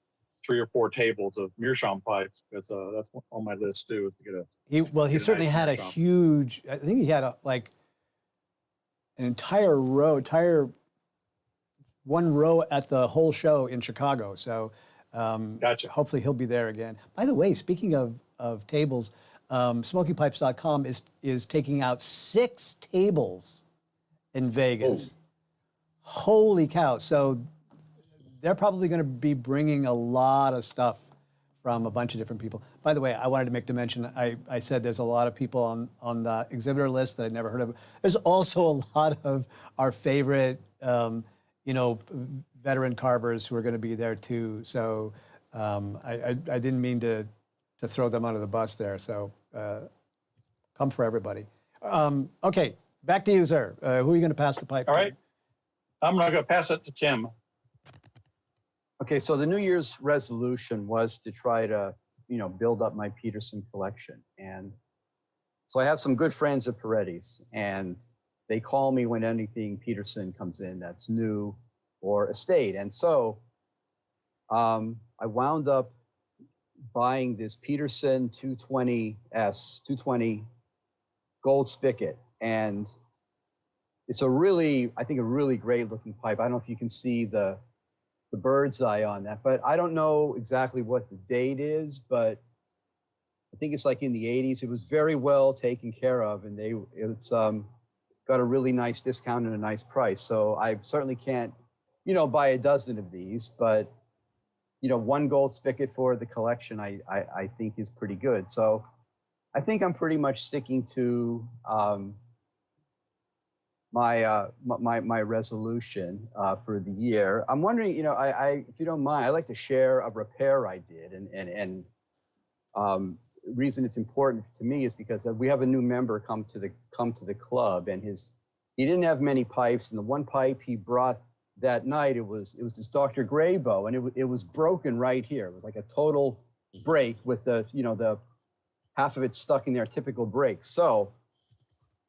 3 or 4 tables of Meerschaum pipes, because that's on my list too, to get a. He certainly nice had a Meerschaum. huge. I think he had an entire one row at the whole show in Chicago. So gotcha. Hopefully he'll be there again. By the way, speaking of tables, SmokyPipes.com is taking out 6 tables in Vegas. Holy cow. So they're probably going to be bringing a lot of stuff from a bunch of different people. By the way, I wanted to make the mention, I said there's a lot of people on the exhibitor list that I'd never heard of. There's also a lot of our favorite, veteran carvers who are going to be there too. So I didn't mean to throw them under the bus there. So come for everybody. Okay, back to you, sir. Who are you going to pass the pipe All to? right, I'm going to pass it to Tim. Okay, so the New Year's resolution was to try to, build up my Peterson collection. And so I have some good friends at Peretti's, and they call me when anything Peterson comes in that's new or estate. And so I wound up buying this Peterson 220 gold spigot. And it's a really great looking pipe. I don't know if you can see the bird's eye on that, but I don't know exactly what the date is, but I think it's like in the 80s. It was very well taken care of, and it's got a really nice discount and a nice price. So I certainly can't, buy a dozen of these, but 1 gold spigot for the collection, I think is pretty good. So I think I'm pretty much sticking to my resolution for the year. I'm wondering, if you don't mind, I'd like to share a repair I did, and reason it's important to me is because we have a new member come to the club, and he didn't have many pipes, and the one pipe he brought that night, it was this Dr. Gray bow, and it was broken right here. It was like a total break with the the half of it stuck in their typical break. So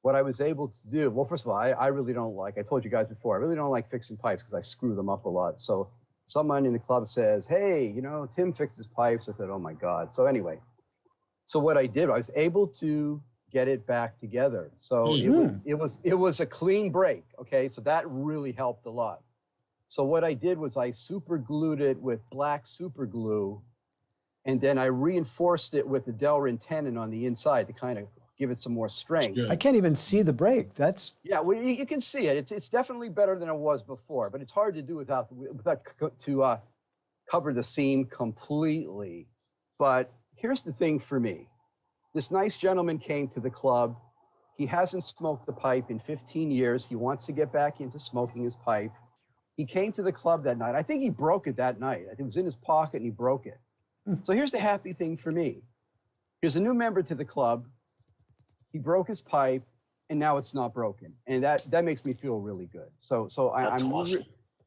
what I was able to do, well, first of all, I really don't like, I told you guys before, I really don't like fixing pipes because I screw them up a lot. So someone in the club says, hey, Tim fixes pipes. I said, oh my God. So anyway, so what I did, I was able to get it back together. So it was a clean break. Okay. So that really helped a lot. So what I did was I super glued it with black super glue, and then I reinforced it with the Delrin tenon on the inside to kind of give it some more strength. I can't even see the break. That's well, you can see it. It's definitely better than it was before, but it's hard to do without to cover the seam completely. But here's the thing for me. This nice gentleman came to the club. He hasn't smoked the pipe in 15 years. He wants to get back into smoking his pipe. He came to the club that night. I think he broke it that night. It was in his pocket and he broke it. So here's the happy thing for me. Here's a new member to the club. He broke his pipe, and now it's not broken, and that makes me feel really good. So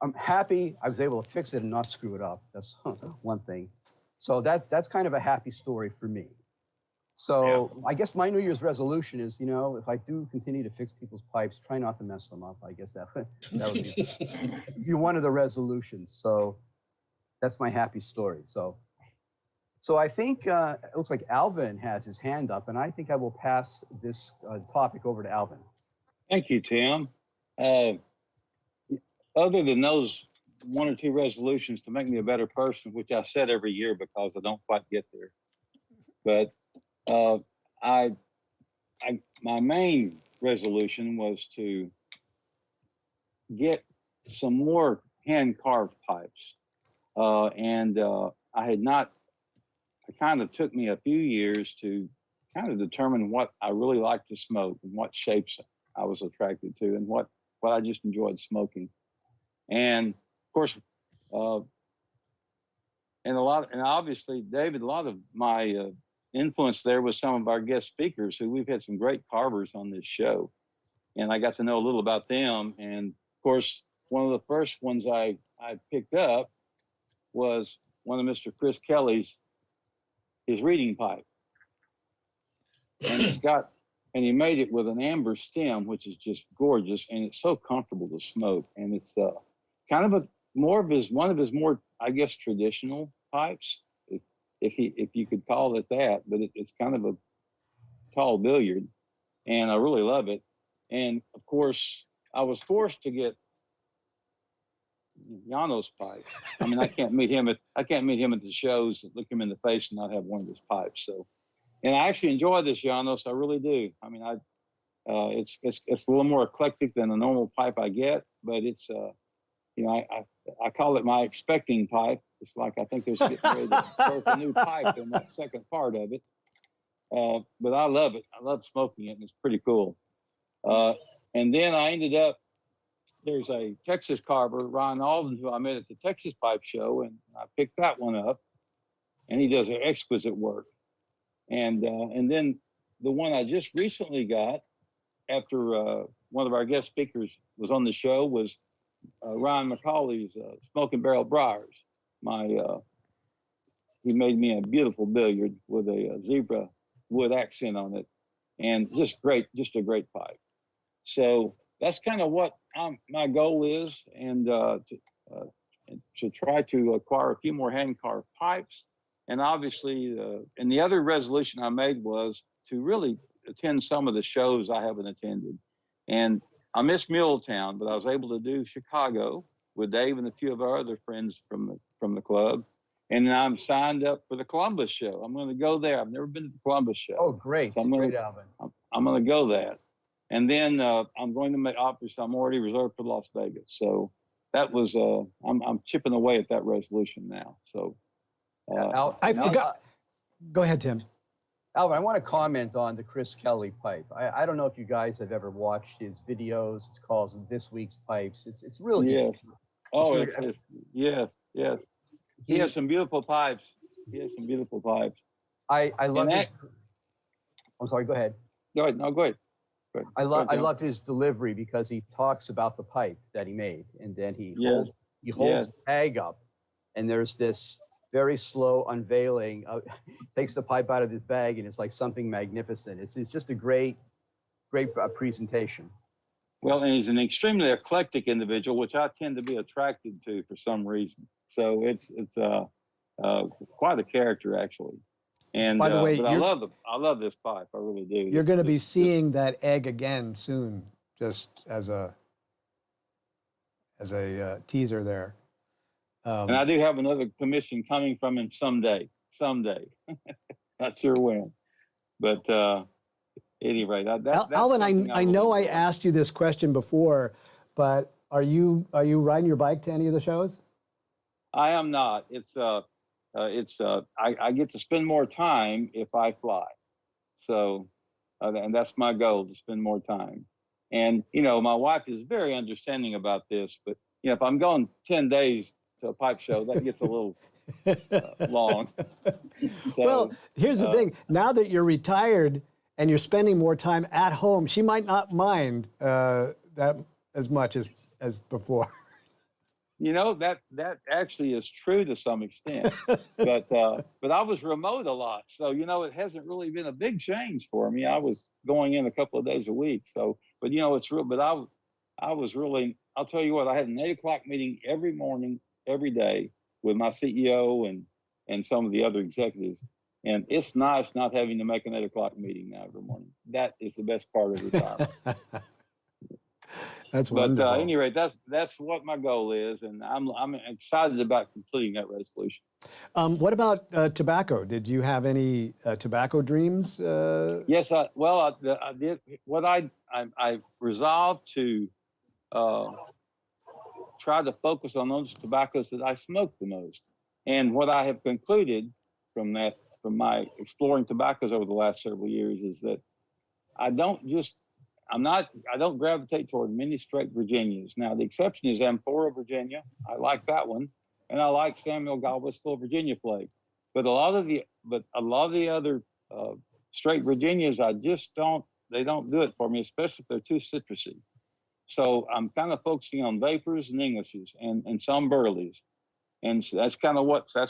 I'm happy I was able to fix it and not screw it up. That's one thing. So that's kind of a happy story for me. So I guess my New Year's resolution is, if I do continue to fix people's pipes, try not to mess them up. I guess that would be one of the resolutions. So that's my happy story. So I think it looks like Alvin has his hand up, and I think I will pass this topic over to Alvin. Thank you, Tim. Other than those one or two resolutions to make me a better person, which I set every year because I don't quite get there, but my main resolution was to get some more hand carved pipes, and I had not. It kind of took me a few years to kind of determine what I really liked to smoke and what shapes I was attracted to and what I just enjoyed smoking. And of course, and obviously, David, a lot of my influence there was some of our guest speakers who we've had some great carvers on this show. And I got to know a little about them. And of course, one of the first ones I picked up was one of Mr. Chris Kelly's, his reading pipe. And he made it with an amber stem, which is just gorgeous, and it's so comfortable to smoke. And it's kind of one of his more, I guess, traditional pipes, if you could call it that. But it's kind of a tall billiard, and I really love it. And of course, I was forced to get Yano's pipe. I mean, I can't meet him at the shows, look him in the face, and not have one of his pipes. So, and I actually enjoy this Janos. I really do. I mean, it's a little more eclectic than a normal pipe I get, but it's I call it my expecting pipe. It's like I think there's getting ready to birth a new pipe in that second part of it. But I love it. I love smoking it, and it's pretty cool. And then I ended up. There's a Texas carver, Ron Alden, who I met at the Texas Pipe Show, and I picked that one up, and he does exquisite work. And then the one I just recently got after one of our guest speakers was on the show was Ryan McCauley's Smoking Barrel Briars. He made me a beautiful billiard with a zebra wood accent on it, and just a great pipe. So that's kind of what my goal is, and to try to acquire a few more hand carved pipes. And obviously, and the other resolution I made was to really attend some of the shows I haven't attended. And I missed Muletown, but I was able to do Chicago with Dave and a few of our other friends from the club. And I'm signed up for the Columbus show. I'm going to go there. I've never been to the Columbus show. Oh, great. So Great, Alvin. I'm going to go that. And then I'm going to make, obviously, I'm already reserved for Las Vegas. So that was, I'm chipping away at that resolution now. So I forgot. Go ahead, Tim. Alvin, I want to comment on the Chris Kelly pipe. I don't know if you guys have ever watched his videos. It's called This Week's Pipes. It's really yes. good. Oh, Really, yes. He has some beautiful pipes. I love this. I'm sorry, go ahead. Go ahead. No, go ahead. Good. I Good, John. love his delivery because he talks about the pipe that he made, and then he Yes. holds the tag up, and there's this very slow unveiling. Takes the pipe out of his bag, and it's like something magnificent. It's just a great presentation. Well, and he's an extremely eclectic individual, which I tend to be attracted to for some reason. So it's quite a character, actually. And By the way, but I love this pipe. I really do. You're going to be seeing that egg again soon, just as a teaser there. And I do have another commission coming from him someday. Not sure when, but anyway, Alvin, I know I asked you this question before, but are you riding your bike to any of the shows? I am not. I get to spend more time if I fly. So, and that's my goal, to spend more time. And, my wife is very understanding about this, but, if I'm going 10 days to a pipe show, that gets a little long. So, well, here's the thing. Now that you're retired and you're spending more time at home, she might not mind that as much as before. That actually is true to some extent, but I was remote a lot, so it hasn't really been a big change for me. I was going in a couple of days a week, so but it's real. But I was really. I'll tell you what. I had an 8 o'clock meeting every morning, every day, with my CEO and some of the other executives, and it's nice not having to make an 8 o'clock meeting now every morning. That is the best part of retirement. That's wonderful. But at any rate, that's what my goal is, and I'm excited about completing that resolution. What about tobacco? Did you have any tobacco dreams? Yes, I did. What I resolved to try to focus on those tobaccos that I smoke the most, and what I have concluded from my exploring tobaccos over the last several years is that I don't gravitate toward many straight Virginias. Now, the exception is Amphora, Virginia. I like that one. And I like Samuel Galbraith's Full Virginia Flake. But a lot of the other straight Virginias, they don't do it for me, especially if they're too citrusy. So I'm kind of focusing on vapors and Englishes and some burleys. And so that's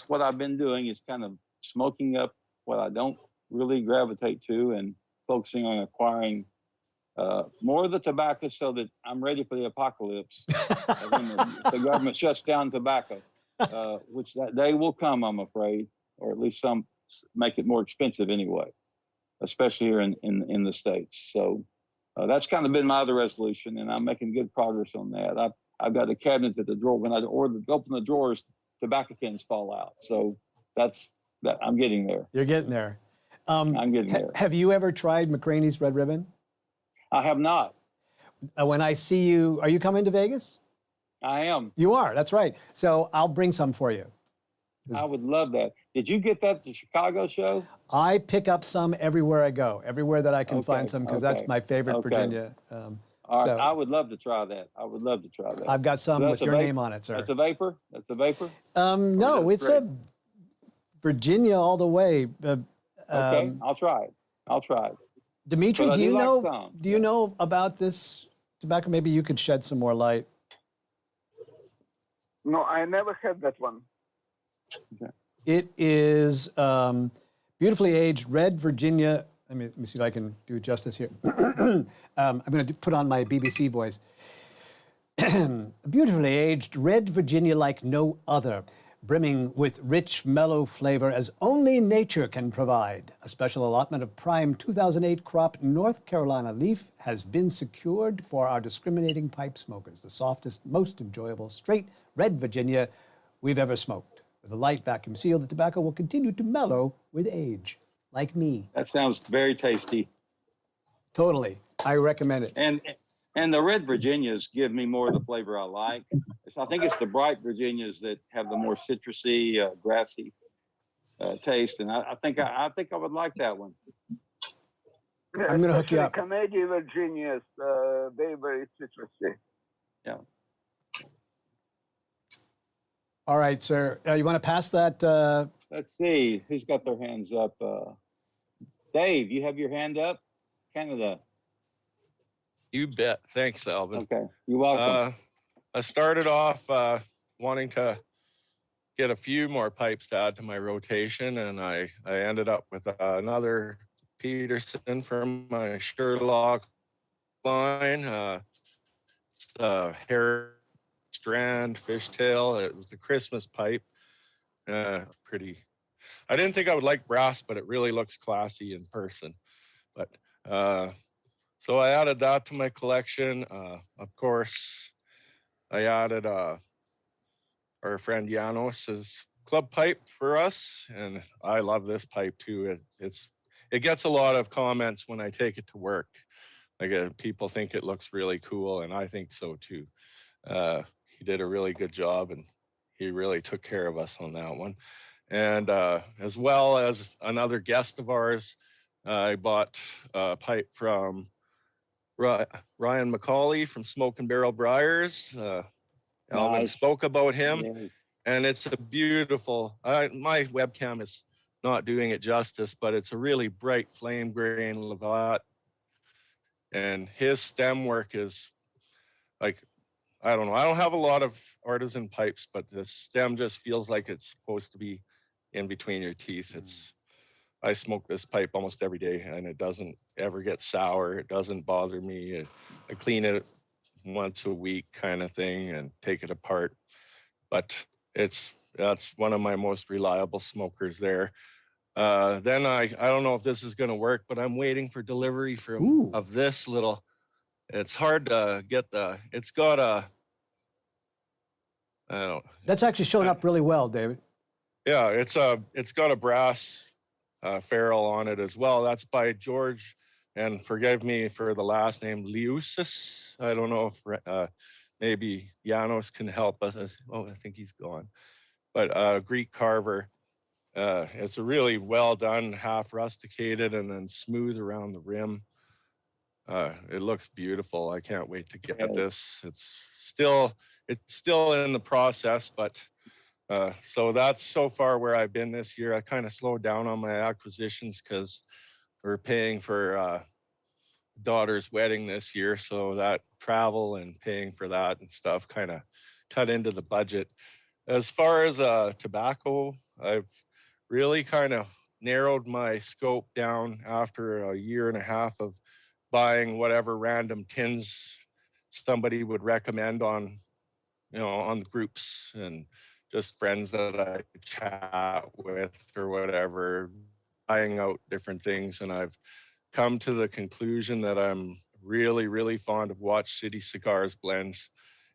what I've been doing, is kind of smoking up what I don't really gravitate to and focusing on acquiring more of the tobacco so that I'm ready for the apocalypse when the government shuts down tobacco, which that day will come, I'm afraid, or at least some make it more expensive anyway, especially here in the States. So that's kind of been my other resolution, and I'm making good progress on that. I've got a cabinet at the drawer. When I open the drawers, tobacco tins fall out. So that's that. I'm getting there. You're getting there. I'm getting there. Have you ever tried McCraney's Red Ribbon? I have not. When I see you, are you coming to Vegas? I am. You are, that's right. So I'll bring some for you. I would love that. Did you get that at the Chicago show? I pick up some everywhere I go, everywhere that I can find some, because that's my favorite Virginia. All right, I would love to try that. I've got some with your name on it, sir. That's a vapor? No, it's a Virginia all the way. Okay, I'll try it. Dimitri, do you know about this tobacco? Maybe you could shed some more light. No, I never had that one. Okay. It is beautifully aged red Virginia. Let me see if I can do justice here. I'm going to put on my BBC voice. Beautifully aged red Virginia like no other, brimming with rich, mellow flavor as only nature can provide. A special allotment of prime 2008 crop North Carolina leaf has been secured for our discriminating pipe smokers. The softest, most enjoyable, straight red Virginia we've ever smoked. With a light vacuum seal, the tobacco will continue to mellow with age, like me. That sounds very tasty. Totally. I recommend it. And the red Virginias give me more of the flavor I like. I think it's the bright Virginias that have the more citrusy, grassy taste, and I think I would like that one. Yeah, I'm going to hook you up. Canadian Virginias, they're very citrusy. Yeah. All right, sir. You want to pass that? Let's see. Who's got their hands up? Dave, you have your hand up? Canada. You bet. Thanks, Alvin. Okay, you're welcome. I started off wanting to get a few more pipes to add to my rotation, and I ended up with another Peterson from my Sherlock line. It's a hair strand fishtail. It was the Christmas pipe. Pretty. I didn't think I would like brass, but it really looks classy in person. But so I added that to my collection. Of course, I added our friend Janos's club pipe for us, and I love this pipe too. It gets a lot of comments when I take it to work. Like people think it looks really cool, and I think so too. He did a really good job, and he really took care of us on that one. And as well as another guest of ours, I bought a pipe from Ryan McCauley from Smoke and Barrel Briars. Alvin Nice. spoke about him, Yes. and it's a beautiful, my webcam is not doing it justice, but it's a really bright flame grain Lovat. And his stem work is like, I don't know, I don't have a lot of artisan pipes, but the stem just feels like it's supposed to be in between your teeth. I smoke this pipe almost every day, and it doesn't ever get sour. It doesn't bother me. I clean it once a week kind of thing and take it apart. But that's one of my most reliable smokers there. Then I don't know if this is going to work, but I'm waiting for delivery of this little. It's hard to get it's got a. I don't. That's actually showing up really well, David. Yeah, it's got a brass ferrule on it as well. That's by George, and forgive me for the last name, Liusis. I don't know if maybe Janos can help us. Oh, I think he's gone. But Greek carver. It's a really well done, half rusticated and then smooth around the rim. It looks beautiful. I can't wait to get this. It's still in the process, but so that's so far where I've been this year. I kind of slowed down on my acquisitions because we're paying for daughter's wedding this year, so that travel and paying for that and stuff kind of cut into the budget. As far as tobacco, I've really kind of narrowed my scope down after a year and a half of buying whatever random tins somebody would recommend on the groups and just friends that I chat with or whatever, buying out different things. And I've come to the conclusion that I'm really, really fond of Watch City Cigars blends,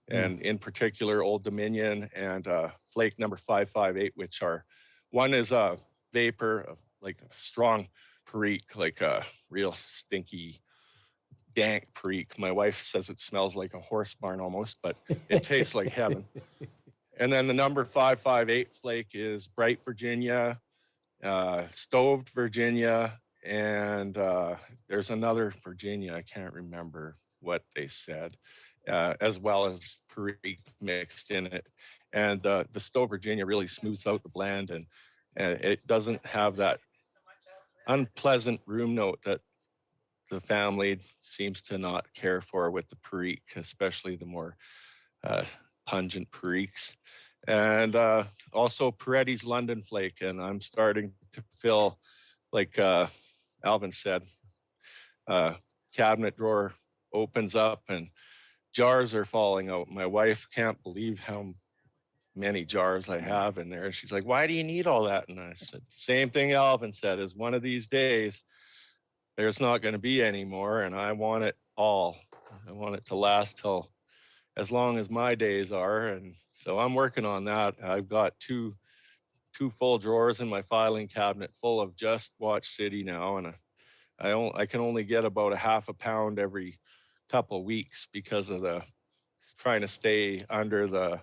and in particular Old Dominion and Flake number 558, which are, one is a vapor, like a strong perique, like a real stinky, dank perique. My wife says it smells like a horse barn almost, but it tastes like heaven. And then the number 558 flake is bright Virginia, stoved Virginia, and there's another Virginia, I can't remember what they said, as well as perique mixed in it. And the stoved Virginia really smooths out the blend, and it doesn't have that unpleasant room note that the family seems to not care for with the perique, especially the more pungent periques. And also Peretti's London Flake, and I'm starting to feel, like Alvin said, cabinet drawer opens up and jars are falling out. My wife can't believe how many jars I have in there. She's like, why do you need all that? And I said, same thing Alvin said, is one of these days, there's not going to be any more, and I want it all. I want it to last till as long as my days are, and so I'm working on that. I've got two full drawers in my filing cabinet full of just Watch City now, and I can only get about a half a pound every couple of weeks because of the trying to stay under the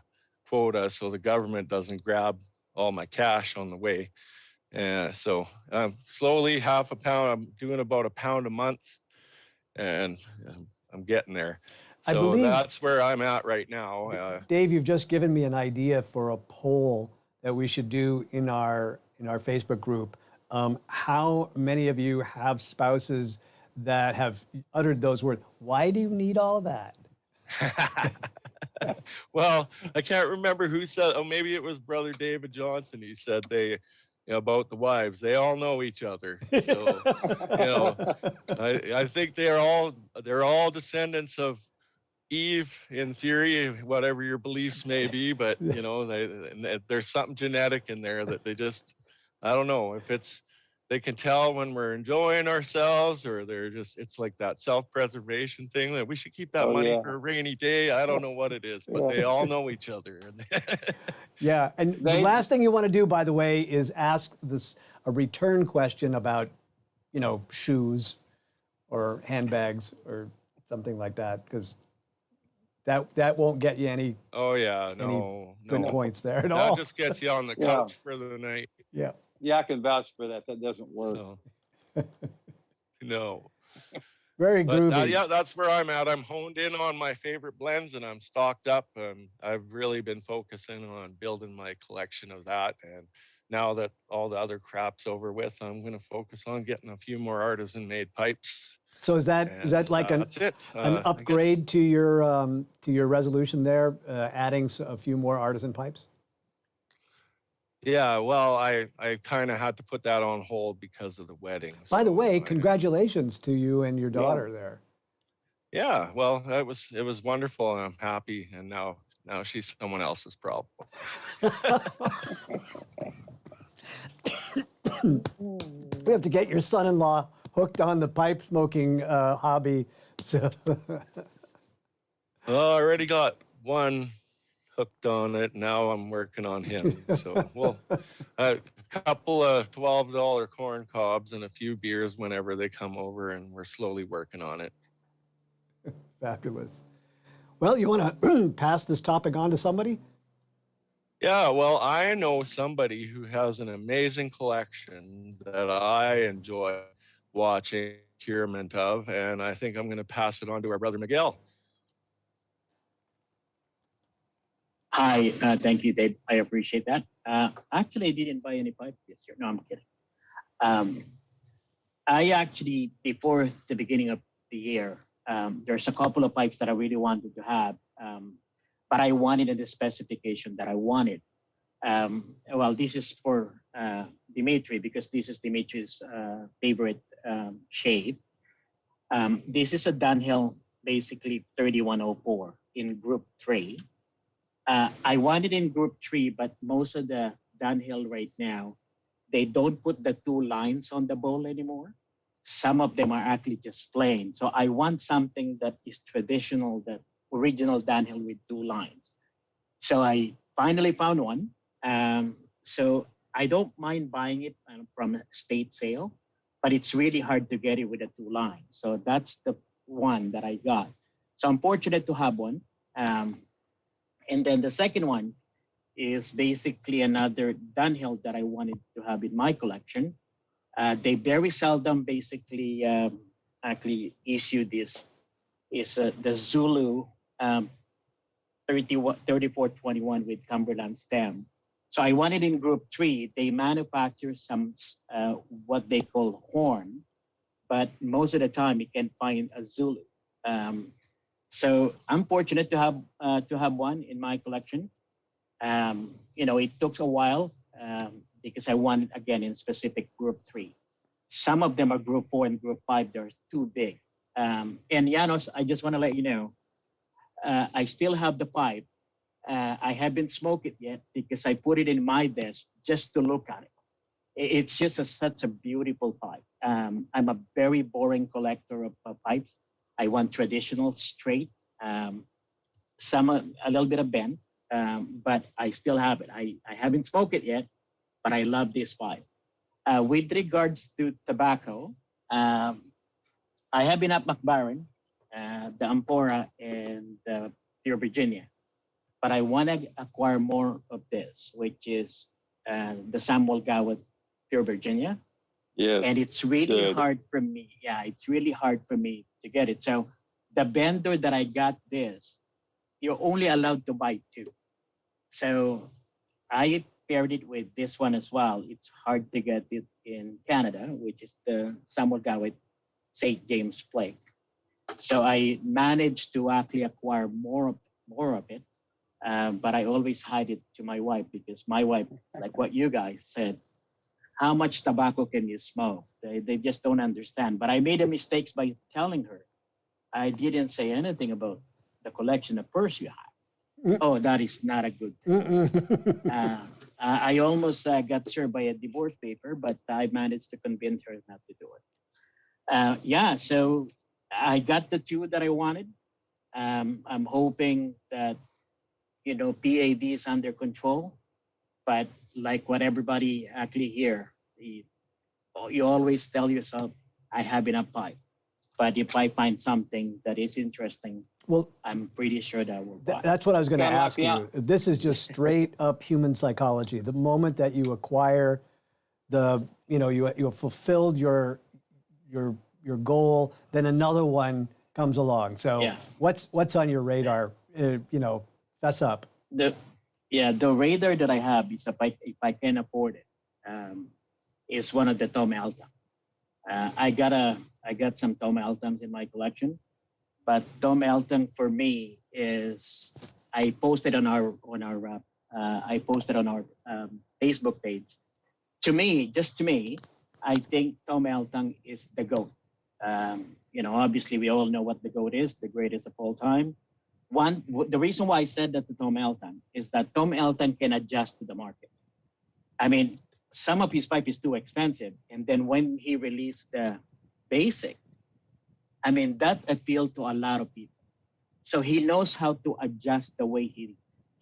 quota so the government doesn't grab all my cash on the way. So slowly half a pound, I'm doing about a pound a month, and I'm getting there. I So believe, that's where I'm at right now. Dave, you've just given me an idea for a poll that we should do in our Facebook group. How many of you have spouses that have uttered those words. Why do you need all that? Well, I can't remember who said. Oh, maybe it was Brother David Johnson. He said about the wives. They all know each other. So, I think they're all descendants of Eve in theory, whatever your beliefs may be. But there's something genetic in there that they just, I don't know if they can tell when we're enjoying ourselves, or it's like that self-preservation thing that we should keep that money for a rainy day. I don't know what it is, but they all know each other. Yeah, and the last thing you want to do, by the way, is ask a return question about, shoes or handbags or something like that, because that won't get you any. Oh yeah, good points there at all. That just gets you on the couch for the night. Yeah. Yeah, I can vouch for that. That doesn't work. No. Very groovy. That's where I'm at. I'm honed in on my favorite blends, and I'm stocked up. I've really been focusing on building my collection of that. And now that all the other crap's over with, I'm going to focus on getting a few more artisan-made pipes. So is that like an upgrade to your resolution there, adding a few more artisan pipes? Yeah, well, I kind of had to put that on hold because of the wedding. By the way, congratulations to you and your daughter there. Yeah, well, it was wonderful, and I'm happy. And now she's someone else's problem. We have to get your son-in-law hooked on the pipe smoking hobby. So, I already got one hooked on it. Now I'm working on him. So a couple of $12 corn cobs and a few beers whenever they come over, and we're slowly working on it. Fabulous. Well, you want to pass this topic on to somebody? Yeah, well, I know somebody who has an amazing collection that I enjoy watching procurement of, and I think I'm going to pass it on to our brother Miguel. Hi, thank you, Dave. I appreciate that. Actually, I didn't buy any pipe this year. No, I'm kidding. I actually, before the beginning of the year, there's a couple of pipes that I really wanted to have, but I wanted the specification that I wanted. Well, this is for Dimitri, because this is Dimitri's favorite shape. This is a Dunhill, basically 3104 in group 3. I want it in group 3, but most of the Dunhill right now, they don't put the 2 lines on the bowl anymore. Some of them are actually just plain. So I want something that is traditional, that original Dunhill with 2 lines. So I finally found one. So I don't mind buying it from a state sale, but it's really hard to get it with the 2 lines. So that's the one that I got. So I'm fortunate to have one. And then the second one is basically another Dunhill that I wanted to have in my collection. They very seldom basically actually issue this. Is the Zulu 3421 with Cumberland stem. So I wanted in group 3. They manufacture some what they call horn, but most of the time you can find a Zulu. So I'm fortunate to have one in my collection. It took a while because I wanted, again, in specific group 3. Some of them are group 4 and group 5. They're too big. And Janos, I just want to let you know, I still have the pipe. I haven't smoked it yet because I put it in my desk just to look at it. It's just such a beautiful pipe. I'm a very boring collector of pipes. I want traditional, straight, some a little bit of bent, but I still have it. I haven't smoked it yet, but I love this pipe. With regards to tobacco, I have been at McBaron, the Ampora, and the Pure Virginia, but I want to acquire more of this, which is the Samuel Gawat Pure Virginia. Yeah. And it's really hard for me. Yeah, it's really hard for me to get it. So the vendor that I got this, you're only allowed to buy 2. So I paired it with this one as well. It's hard to get it in Canada, which is the Samuel Gawat St. James Flake. So I managed to actually acquire more of it, but I always hide it to my wife because my wife, like what you guys said, how much tobacco can you smoke? They just don't understand. But I made a mistake by telling her. I didn't say anything about the collection of purse you have. Oh, that is not a good thing. I almost got served by a divorce paper, but I managed to convince her not to do it. Yeah, so I got the two that I wanted. I'm hoping that, PAD is under control, but like what everybody actually here, you always tell yourself, I have enough pipe. But if I find something that is interesting, well, I'm pretty sure that will buy. That's what I was going to Kinda like ask you. This is just straight up human psychology. The moment that you acquire you have fulfilled your goal, then another one comes along. So Yes. what's on your radar? Fess up. The radar that I have is if I can afford it, is one of the Tom Elton. I got some Tom Eltons in my collection, but Tom Elton for me is I posted on our Facebook page. To me, I think Tom Elton is the GOAT. Obviously we all know what the GOAT is, the greatest of all time. The reason why I said that to Tom Elton is that Tom Elton can adjust to the market. I mean, some of his pipe is too expensive. And then when he released the basic, I mean, that appealed to a lot of people. So he knows how to adjust the way he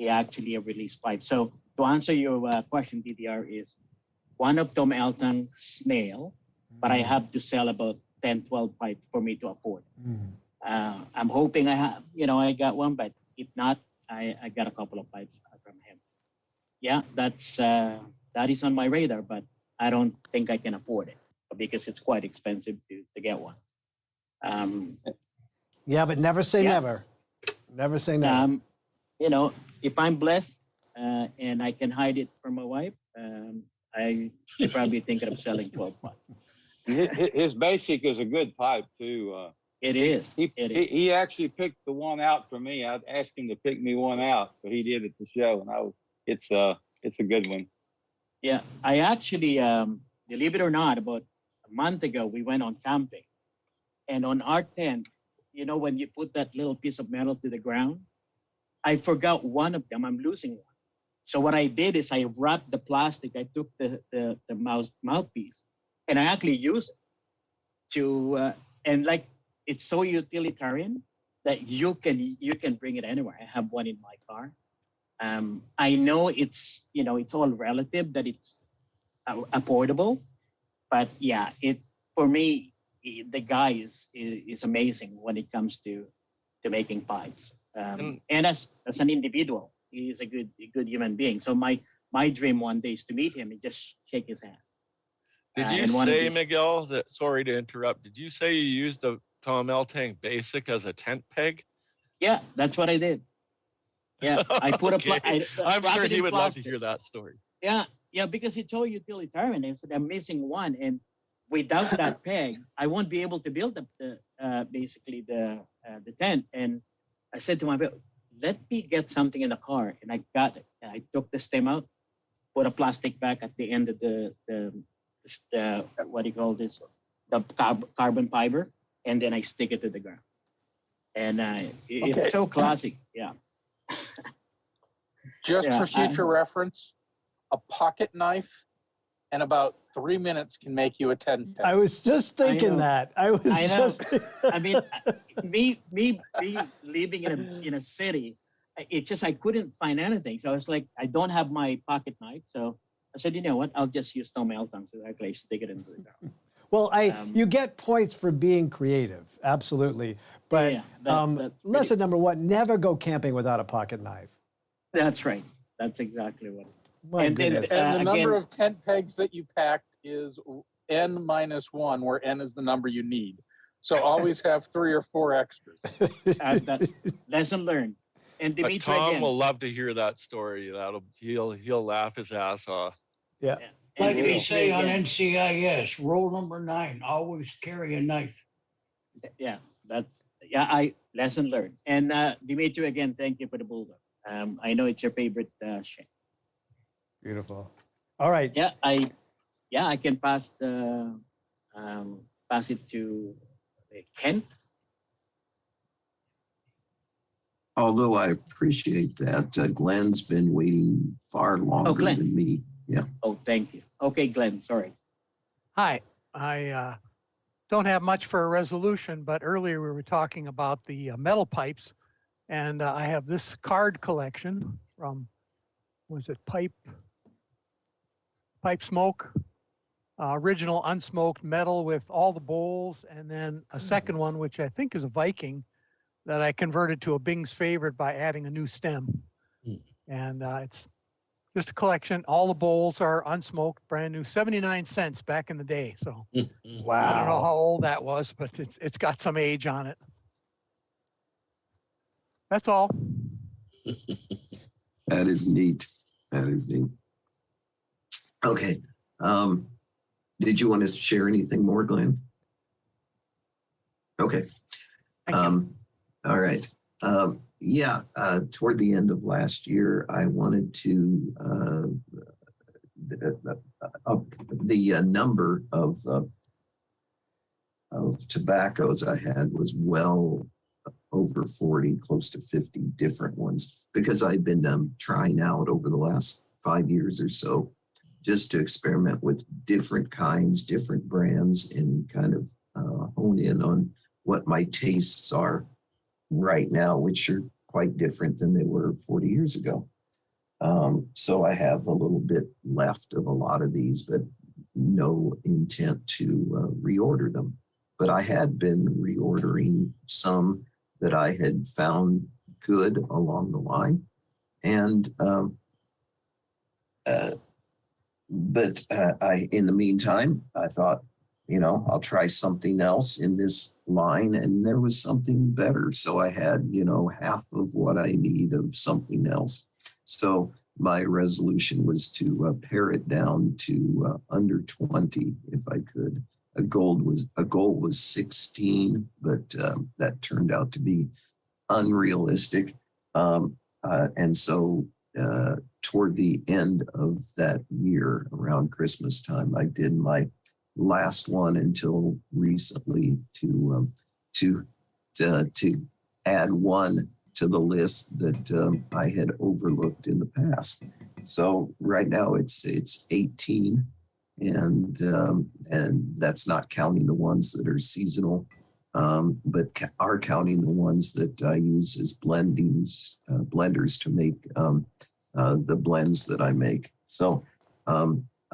actually released pipe. So to answer your question, DDR, is one of Tom Elton's snail, but I have to sell about 10, 12 pipe for me to afford. I'm hoping I got one, but if not, I got a couple of pipes from him. Yeah, that is on my radar, but I don't think I can afford it because it's quite expensive to get one. Yeah, but never say never. Never say never. If I'm blessed and I can hide it from my wife, I probably thinking of selling 12 pipes. His basic is a good pipe too. It is. He actually picked the one out for me. I asked him to pick me one out, so he did at the show, and it's a good one. Yeah, I actually, believe it or not, about a month ago, we went on camping. And on our tent, when you put that little piece of metal to the ground, I forgot one of them. I'm losing one. So what I did is I wrapped the plastic. I took the mouthpiece, and I actually used it to, and like it's so utilitarian that you can bring it anywhere. I have one in my car. I know it's all relative that it's affordable, but yeah, for me, the guy is amazing when it comes to making pipes. And as an individual, he's a good human being. So my dream one day is to meet him and just shake his hand. Did you say, Miguel, that, sorry to interrupt, did you say you used the Tom Eltang Basic as a tent peg? Yeah, that's what I did. Yeah, I put I'm sure he would love to hear that story. Yeah, because it's all utilitarian. It's I'm missing one, and without that peg, I won't be able to build up basically the tent. And I said to my wife, let me get something in the car, and I got it. And I took the stem out, put a plastic bag at the end of the what do you call this? The carbon fiber, and then I stick it to the ground. And it's so classic. Yeah. Just for future reference, a pocket knife in about 3 minutes can make you a 10 peg. I was just thinking that. I know. I mean, me living in a city, it's just I couldn't find anything. So I was like, I don't have my pocket knife. So I said, you know what? I'll just use Tom Elton so I can stick it into the ground. Well, you get points for being creative, absolutely. But lesson number one: never go camping without a pocket knife. That's right. That's exactly what it is. And the number of tent pegs that you packed is n-1, where n is the number you need. So always have 3 or 4 extras. Lesson learned. And Dimitri, Tom will love to hear that story. He'll laugh his ass off. Yeah. Like we say on NCIS, rule number 9, always carry a knife. Yeah, I lesson learned. And Dimitri, again, thank you for the bulldog. I know it's your favorite shape. Beautiful. All right. Yeah, I can pass it to Kent. Although I appreciate that, Glenn's been waiting far longer than me. Yeah. Oh, thank you. Okay, Glenn, sorry. Hi, I don't have much for a resolution, but earlier we were talking about the metal pipes, and I have this card collection from, was it Pipe Smoke? Original unsmoked metal with all the bowls, and then a second one, which I think is a Viking, that I converted to a Bing's favorite by adding a new stem. And it's just a collection. All the bowls are unsmoked, brand new, 79 cents back in the day. So wow. I don't know how old that was, but it's got some age on it. That's all. That is neat. That is neat. Okay. Did you want to share anything more, Glenn? Okay. All right. Toward the end of last year, I wanted to the number of tobaccos I had was well over 40, close to 50 different ones, because I've been trying out over the last 5 years or so just to experiment with different kinds, different brands, and kind of hone in on what my tastes are right now, which are quite different than they were 40 years ago. So I have a little bit left of a lot of these, but no intent to reorder them. But I had been reordering some that I had found good along the line. And in the meantime, I thought, I'll try something else in this line, and there was something better. So I had, half of what I need of something else. So my resolution was to pare it down to under 20 if I could. A goal was 16, but that turned out to be unrealistic. And so toward the end of that year, around Christmas time, I did my last one until recently to add one to the list that I had overlooked in the past. So right now it's 18, and that's not counting the ones that are seasonal, but are counting the ones that I use as blenders to make the blends that I make. So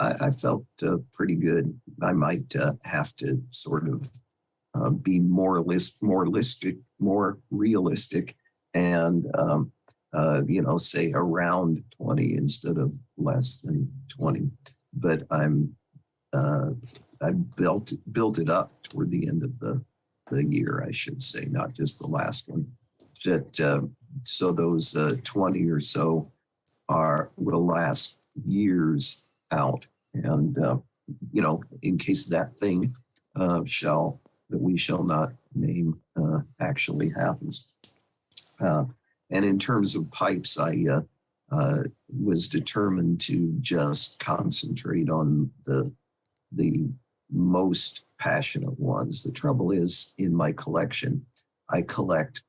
I felt pretty good. I might have to sort of be more realistic, and say around 20 instead of less than 20. But I built it up toward the end of the year, I should say, not just the last one. So those 20 or so will last years out, and in case that thing that we shall not name actually happens. And in terms of pipes, I was determined to just concentrate on the most passionate ones. The trouble is, in my collection, I collect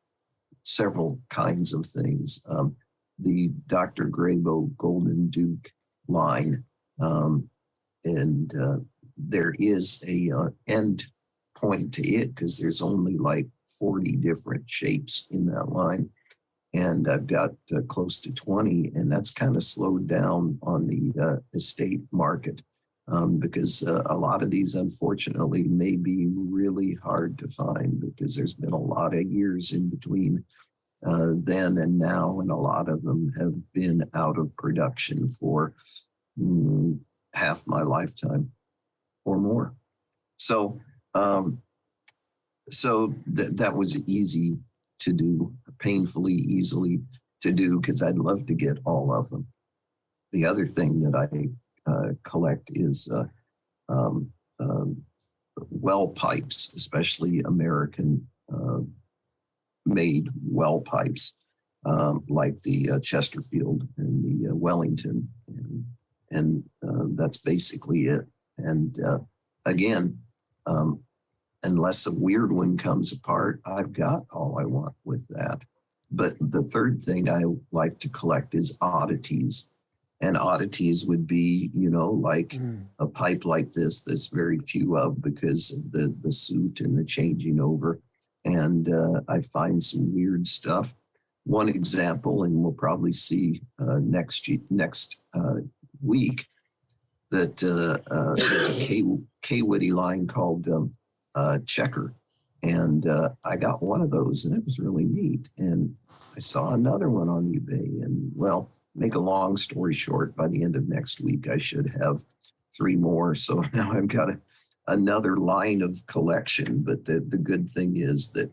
several kinds of things. The Dr. Grabo Golden Duke line, and there is a end point to it, because there's only like 40 different shapes in that line, and I've got close to 20, and that's kind of slowed down on the estate market, because a lot of these, unfortunately, may be really hard to find, because there's been a lot of years in between then and now, and a lot of them have been out of production for half my lifetime or more. So that was easy to do, painfully easily to do, because I'd love to get all of them. The other thing that I collect is well pipes, especially American made well pipes, like the Chesterfield and the Wellington. And that's basically it. And again, unless a weird one comes apart, I've got all I want with that. But the third thing I like to collect is oddities. And oddities would be, you know, like a pipe like this, there's very few of because of the suit and the changing over. And I find some weird stuff. One example, and we'll probably see next week, that there's a K-Witty line called Checker. And I got one of those, and it was really neat. And I saw another one on eBay. And well, make a long story short, by the end of next week, I should have 3 more. So now I've got another line of collection. But the good thing is that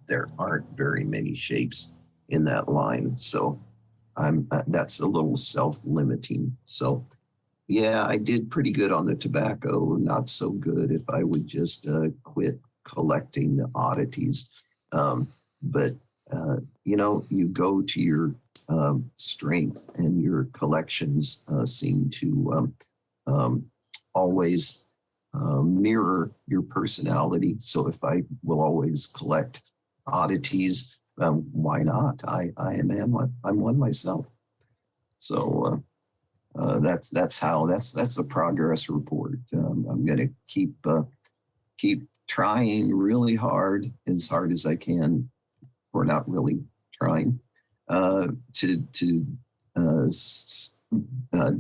there aren't very many shapes in that line. So that's a little self-limiting. So yeah, I did pretty good on the tobacco, not so good if I would just quit collecting the oddities. But you know, you go to your strength, and your collections seem to always mirror your personality. So if I will always collect oddities, why not? I'm one myself. So that's the progress report. I'm going to keep trying really hard as I can, or not really trying, to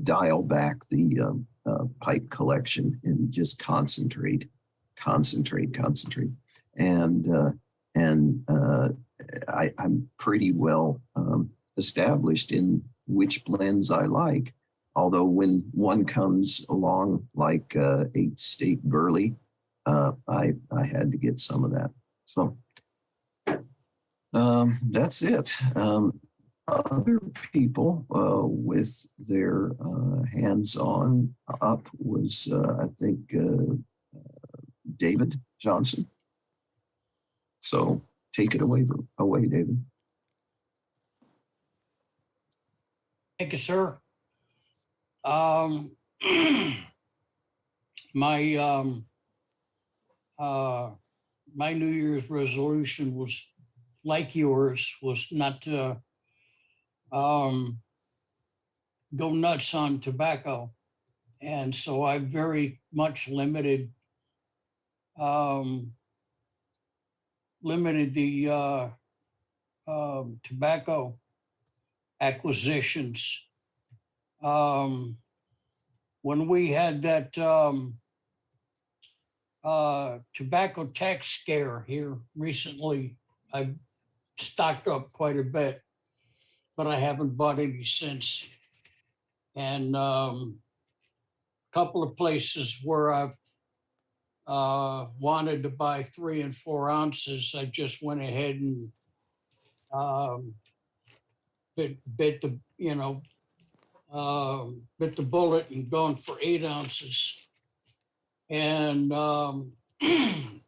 dial back the pipe collection and just concentrate. And I'm pretty well established in which blends I like. Although when one comes along like 8 State Burley, I had to get some of that. So that's it. Other people with their hands on up was, I think, David Johnson. So take it away, David. Thank you, sir. My my New Year's resolution was, like yours, was not to go nuts on tobacco, and so I very much limited the tobacco acquisitions. When we had that tobacco tax scare here recently, I stocked up quite a bit, but I haven't bought any since. And a couple of places where I've wanted to buy 3 and 4 ounces, I just went ahead and bit the bullet and gone for 8 ounces. And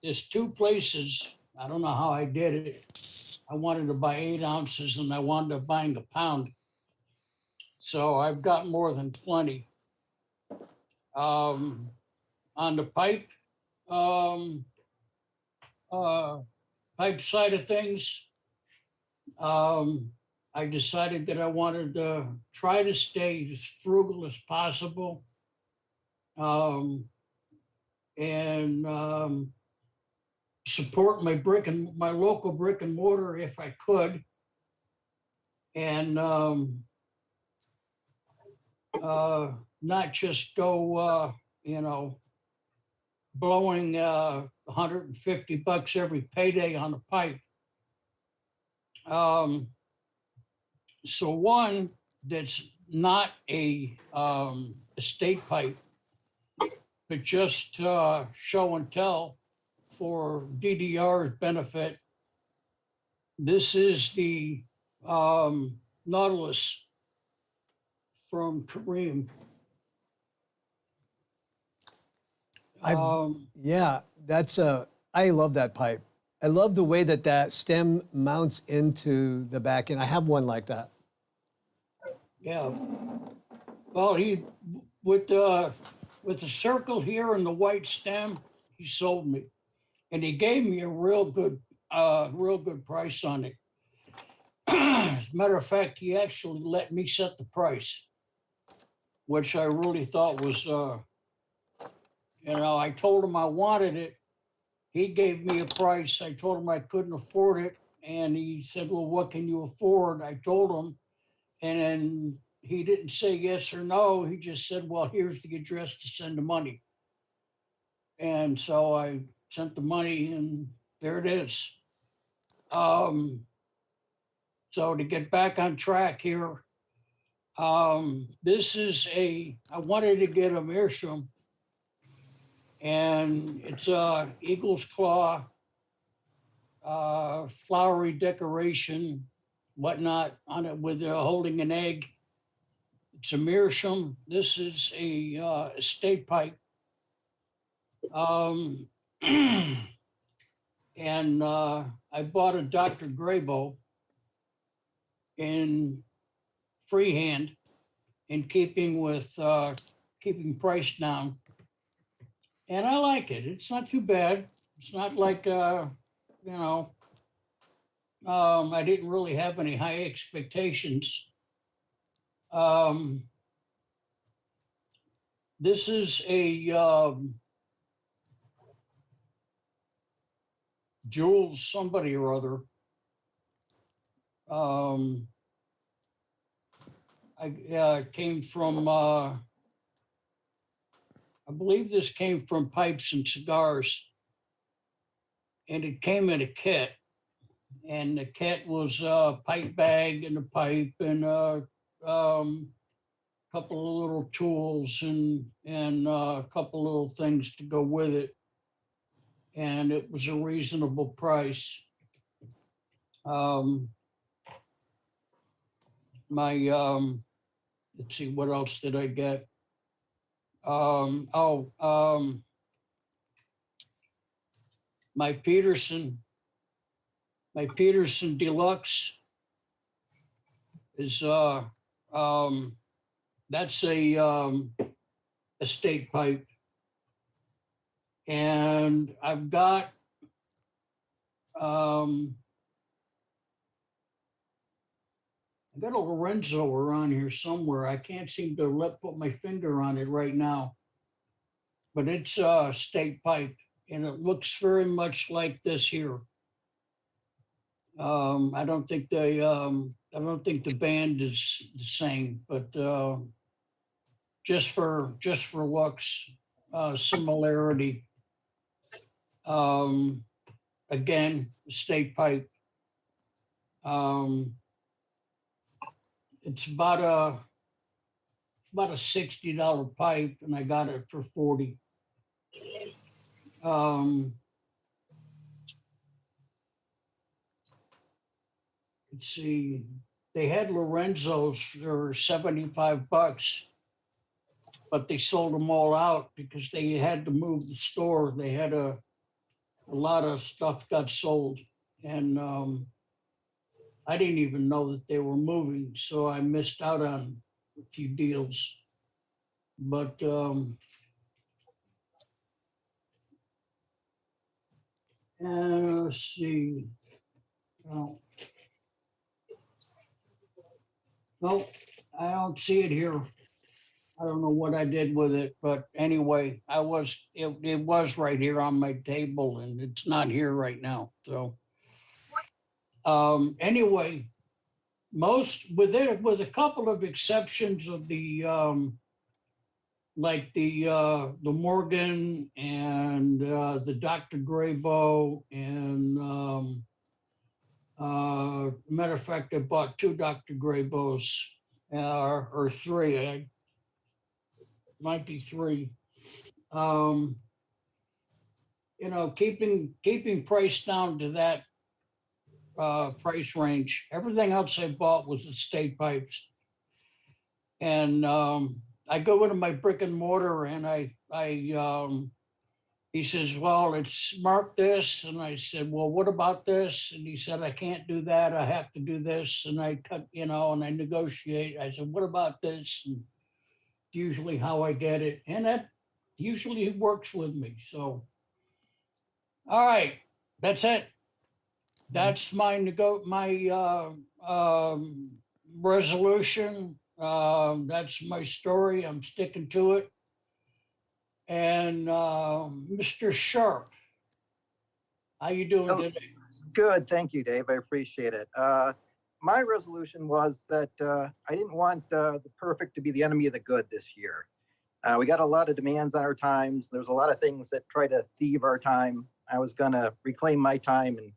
there's 2 places, I don't know how I did it. I wanted to buy 8 ounces and I wound up buying a pound. So I've got more than plenty. On the pipe side of things, I decided that I wanted to try to stay as frugal as possible, and support my local brick and mortar if I could, and not just go, blowing $150 every payday on a pipe. So one that's not a estate pipe, but just show and tell for DDR's benefit. This is the Nautilus from Kareem. Yeah, that's I love that pipe. I love the way that that stem mounts into the back end. I have one like that. Yeah. Well, he with the circle here and the white stem, he sold me, and he gave me a real good price on it. As a matter of fact, he actually let me set the price, which I really thought was, I told him I wanted it. He gave me a price. I told him I couldn't afford it, and he said, "Well, what can you afford?" I told him, and then he didn't say yes or no. He just said, "Well, here's the address to send the money." And so I sent the money, and there it is. So to get back on track here, this is I wanted to get a meerschaum, and it's a eagle's claw, flowery decoration, whatnot on it with holding an egg. It's a meerschaum. This is a estate pipe. And I bought a Dr. Graybo in freehand, in keeping with keeping price down. And I like it. It's not too bad. It's not like, I didn't really have any high expectations. This is a Jules somebody or other. I came from, I believe this came from Pipes and Cigars. And it came in a kit. And the kit was a pipe bag and a pipe and a couple of little tools and a couple little things to go with it. And it was a reasonable price. Let's see, what else did I get? My Peterson Deluxe is that's a estate pipe, and I've got I got a Lorenzo around here somewhere. I can't seem to put my finger on it right now, but it's a state pipe, and it looks very much like this here. I don't think the band is the same, but just for looks, similarity. Again, state pipe. It's about a $60 pipe, and I got it for $40. Let's see, they had Lorenzo's for $75, but they sold them all out because they had to move the store. They had a lot of stuff got sold, and I didn't even know that they were moving, so I missed out on a few deals. But let's see. Oh. Nope, I don't see it here. I don't know what I did with it, but anyway, it was right here on my table, and it's not here right now. So anyway, with a couple of exceptions of the like the Morgan and the Dr. Graybo, and matter of fact, I bought 2 Dr. Graybos, or 3. Might be 3. Keeping price down to that price range. Everything else I bought was estate pipes, and I go into my brick and mortar, and I he says, well, it's marked this. And I said, well, what about this? And he said, I can't do that. I have to do this. And I cut, and I negotiate. I said, what about this? And usually how I get it. And that usually works with me. So, all right, that's it. That's my resolution. That's my story. I'm sticking to it. And Mr. Sharp, how you doing today? Good, thank you, Dave. I appreciate it. My resolution was that I didn't want the perfect to be the enemy of the good this year. We got a lot of demands on our times. There's a lot of things that try to thieve our time. I was going to reclaim my time and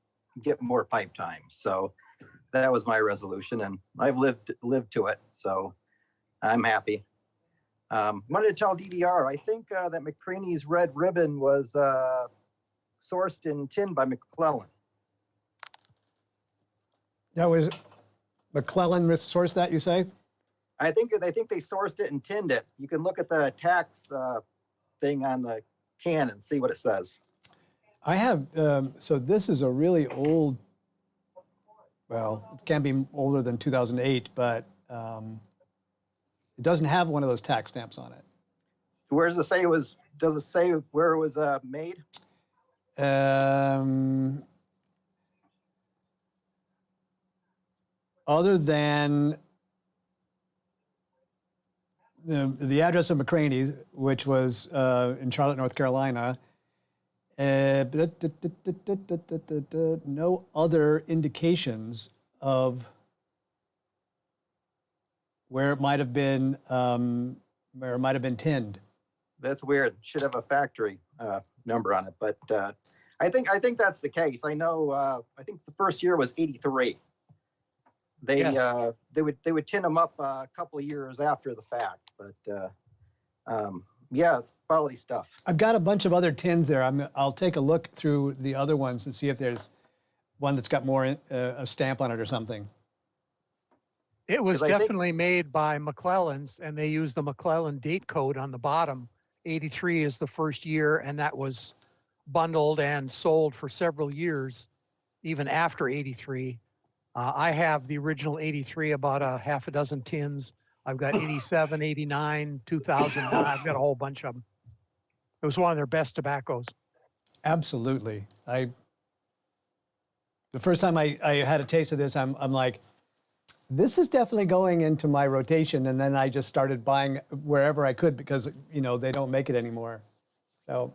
get more pipe time. So that was my resolution, and I've lived to it. So I'm happy. Wanted to tell DDR, I think that McCraney's red ribbon was sourced in tin by McClellan. That was McClellan sourced that, you say? I think they sourced it and tinned it. You can look at the tax thing on the can and see what it says. I have, so this is a really old, well, it can't be older than 2008, but it doesn't have one of those tax stamps on it. Where does it say it was, does it say where it was made? Other than the address of McCraney's, which was in Charlotte, North Carolina, no other indications of where it might have been tinned. That's weird. Should have a factory number on it, but I think that's the case. I know. I think the first year was '83. They would tin them up a couple of years after the fact, but yeah, it's quality stuff. I've got a bunch of other tins there. I'll take a look through the other ones and see if there's one that's got more a stamp on it or something. It was definitely made by McClellan's, and they used the McClellan date code on the bottom. 83 is the first year, and that was bundled and sold for several years, even after 83. I have the original 83, about a half a dozen tins. I've got 87, 89, 2000. I've got a whole bunch of them. It was one of their best tobaccos. Absolutely. The first time I had a taste of this, I'm like, this is definitely going into my rotation. And then I just started buying wherever I could because, they don't make it anymore. So.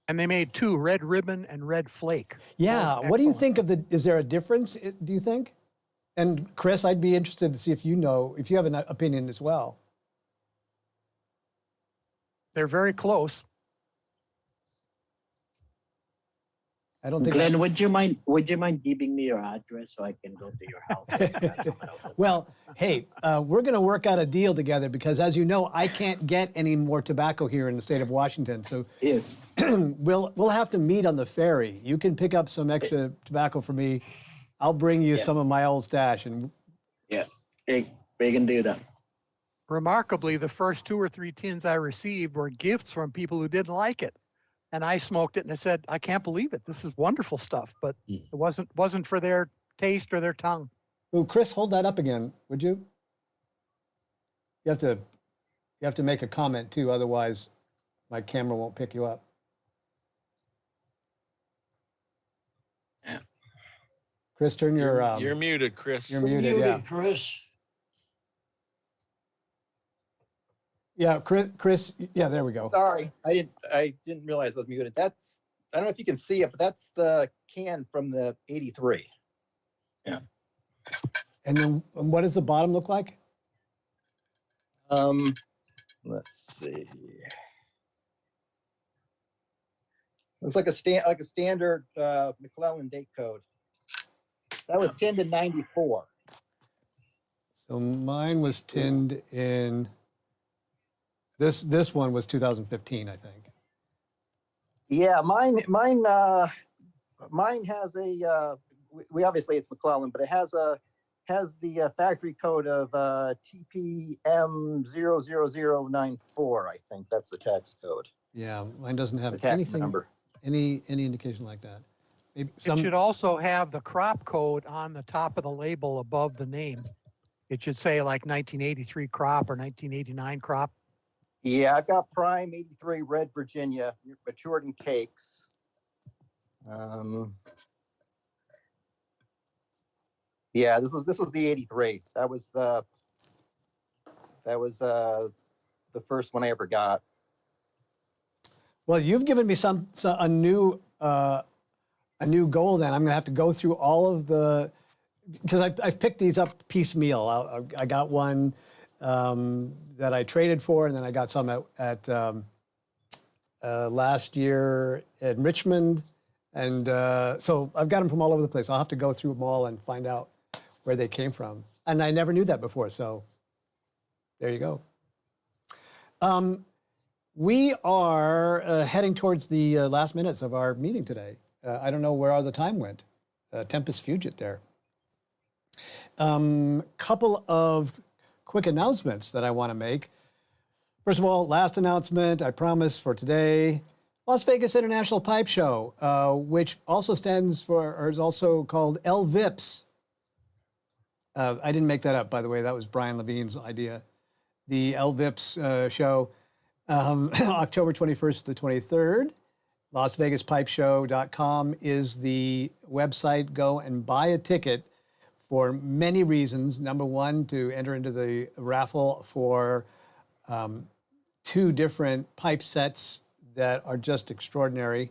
And they made two, Red Ribbon and Red Flake. Yeah. What do you think of is there a difference, do you think? And Chris, I'd be interested to see if you have an opinion as well. They're very close. I don't think. Glenn, would you mind giving me your address so I can go to your house? Well, hey, we're going to work out a deal together because, as you know, I can't get any more tobacco here in the state of Washington. So yes, we'll have to meet on the ferry. You can pick up some extra tobacco for me. I'll bring you some of my old stash, and we can do that. Remarkably, the first 2 or 3 tins I received were gifts from people who didn't like it. And I smoked it and I said, I can't believe it. This is wonderful stuff, but it wasn't for their taste or their tongue. Oh, Chris, hold that up again, would you? You have to make a comment too, otherwise my camera won't pick you up. Yeah. Chris, turn your You're muted, Chris. You're muted, yeah. Chris. Yeah, Chris. Yeah, there we go. Sorry, I didn't realize I was muted. I don't know if you can see it, but that's the can from the '83. Yeah. And then what does the bottom look like? Let's see. Looks like a standard McClellan date code. That was tinned in '94. So mine was tinned in. This one was 2015, I think. Yeah, mine has a. We obviously it's McClellan, but it has the factory code of TPM 00094. I think that's the tax code. Yeah, mine doesn't have the tax anything, number. any indication like that. Maybe It should also have the crop code on the top of the label above the name. It should say like 1983 crop or 1989 crop. Yeah, I've got prime 83 red Virginia, matured in cakes. Yeah, this was the 83. That was the first one I ever got. Well, you've given me a new goal. Then I'm going to have to go through all of the, because I've picked these up piecemeal. I got one that I traded for, and then I got some at last year at Richmond, and so I've got them from all over the place. I'll have to go through them all and find out where they came from, and I never knew that before. So there you go. We are heading towards the last minutes of our meeting today. I don't know where all the time went. Tempest fugit there. Couple of quick announcements that I want to make. First of all, last announcement, I promise for today, Las Vegas International Pipe Show, which also stands for, or is also called LVIPS. I didn't make that up, by the way. That was Brian Levine's idea. The LVIPS show, October 21st to the 23rd. LasVegasPipeShow.com is the website. Go and buy a ticket for many reasons. Number one, to enter into the raffle for 2 different pipe sets that are just extraordinary.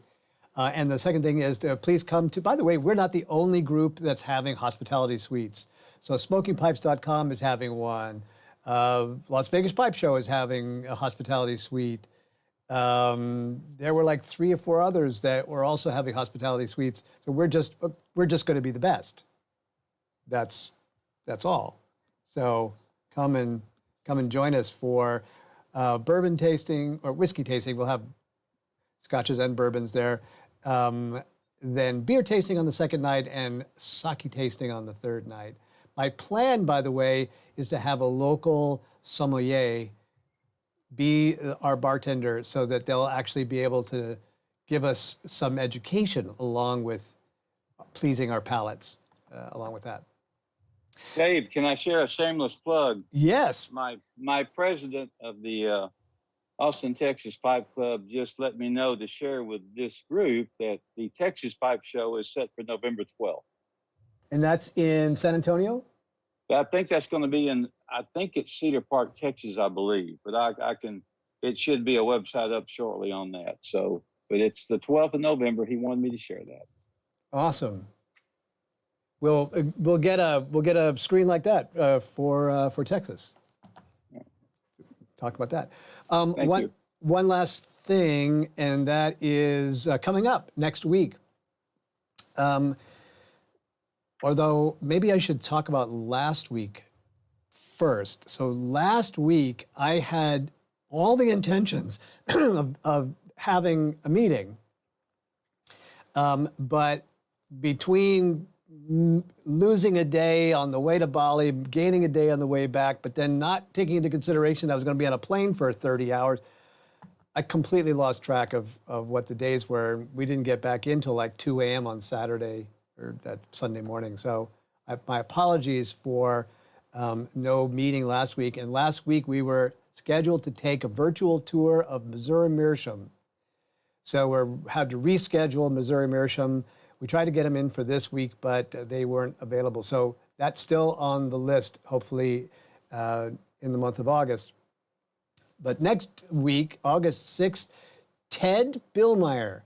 And the second thing is to please come to, by the way, we're not the only group that's having hospitality suites. So SmokingPipes.com is having one. Las Vegas Pipe Show is having a hospitality suite. There were like 3 or 4 others that were also having hospitality suites. So we're just going to be the best. That's all. So come and join us for bourbon tasting or whiskey tasting. We'll have scotches and bourbons there. Then beer tasting on the second night and sake tasting on the third night. My plan, by the way, is to have a local sommelier be our bartender so that they'll actually be able to give us some education along with pleasing our palates along with that. Dave, can I share a shameless plug? Yes. My president of the Austin, Texas Pipe Club just let me know to share with this group that the Texas Pipe Show is set for November 12th. And that's in San Antonio? I think that's going to be I think it's Cedar Park, Texas, I believe. But it should be a website up shortly on that. So, but it's the 12th of November. He wanted me to share that. Awesome. We'll get a screen like that for Texas. Talk about that. Thank you. One last thing, and that is coming up next week. Although maybe I should talk about last week first. So last week I had all the intentions of having a meeting, but between losing a day on the way to Bali, gaining a day on the way back, but then not taking into consideration that I was going to be on a plane for 30 hours, I completely lost track of what the days were. We didn't get back in till like 2 a.m. on Saturday or that Sunday morning. So my apologies for no meeting last week. And last week we were scheduled to take a virtual tour of Missouri Meerschaum. So we had to reschedule Missouri Meerschaum. We tried to get them in for this week, but they weren't available. So that's still on the list, hopefully in the month of August. But next week, August 6th, Ted Billmeyer,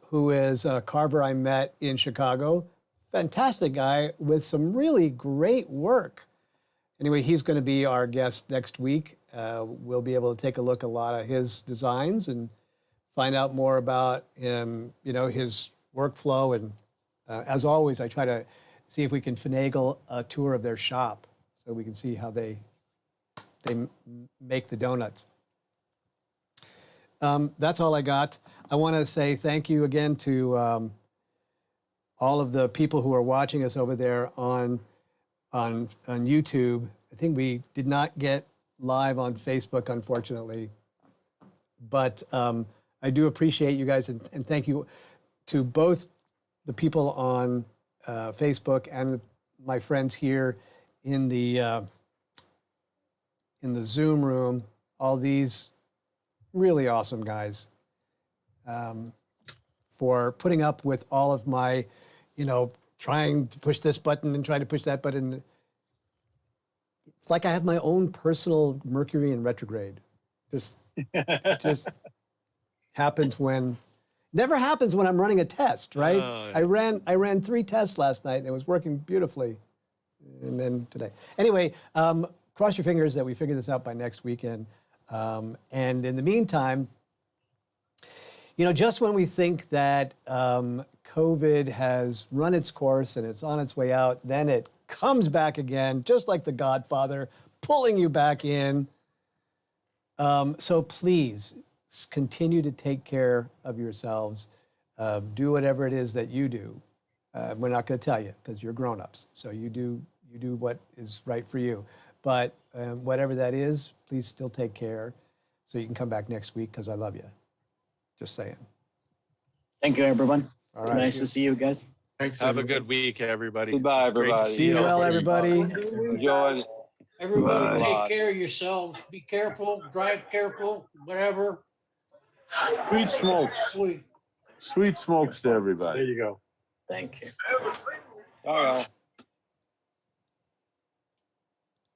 who is a carver I met in Chicago, fantastic guy with some really great work. Anyway, he's going to be our guest next week. We'll be able to take a look at a lot of his designs and find out more about him, his workflow. And as always, I try to see if we can finagle a tour of their shop so we can see how they make the donuts. That's all I got. I want to say thank you again to all of the people who are watching us over there on YouTube. I think we did not get live on Facebook, unfortunately, But I do appreciate you guys, and thank you to both the people on Facebook and my friends here in the Zoom room. All these really awesome guys for putting up with all of my, trying to push this button and trying to push that button. It's like I have my own personal Mercury in retrograde. Just never happens when I'm running a test, right? I ran 3 tests last night and it was working beautifully. And then today. Anyway, cross your fingers that we figure this out by next weekend. And in the meantime, just when we think that COVID has run its course and it's on its way out, then it comes back again, just like the Godfather, pulling you back in. So please continue to take care of yourselves. Do whatever it is that you do. We're not going to tell you because you're grown-ups. So you do what is right for you. But whatever that is, please still take care so you can come back next week because I love you. Just saying. Thank you, everyone. All right. Nice to see you guys. Thanks. Have a good week, everybody. Goodbye, It's great to everybody. see Be you. well, everybody. Enjoy. Everybody Bye. take care of yourselves. Be careful, drive careful, whatever. Sweet smokes. Sweet. Sweet smokes to everybody. There you go. Thank you. All right.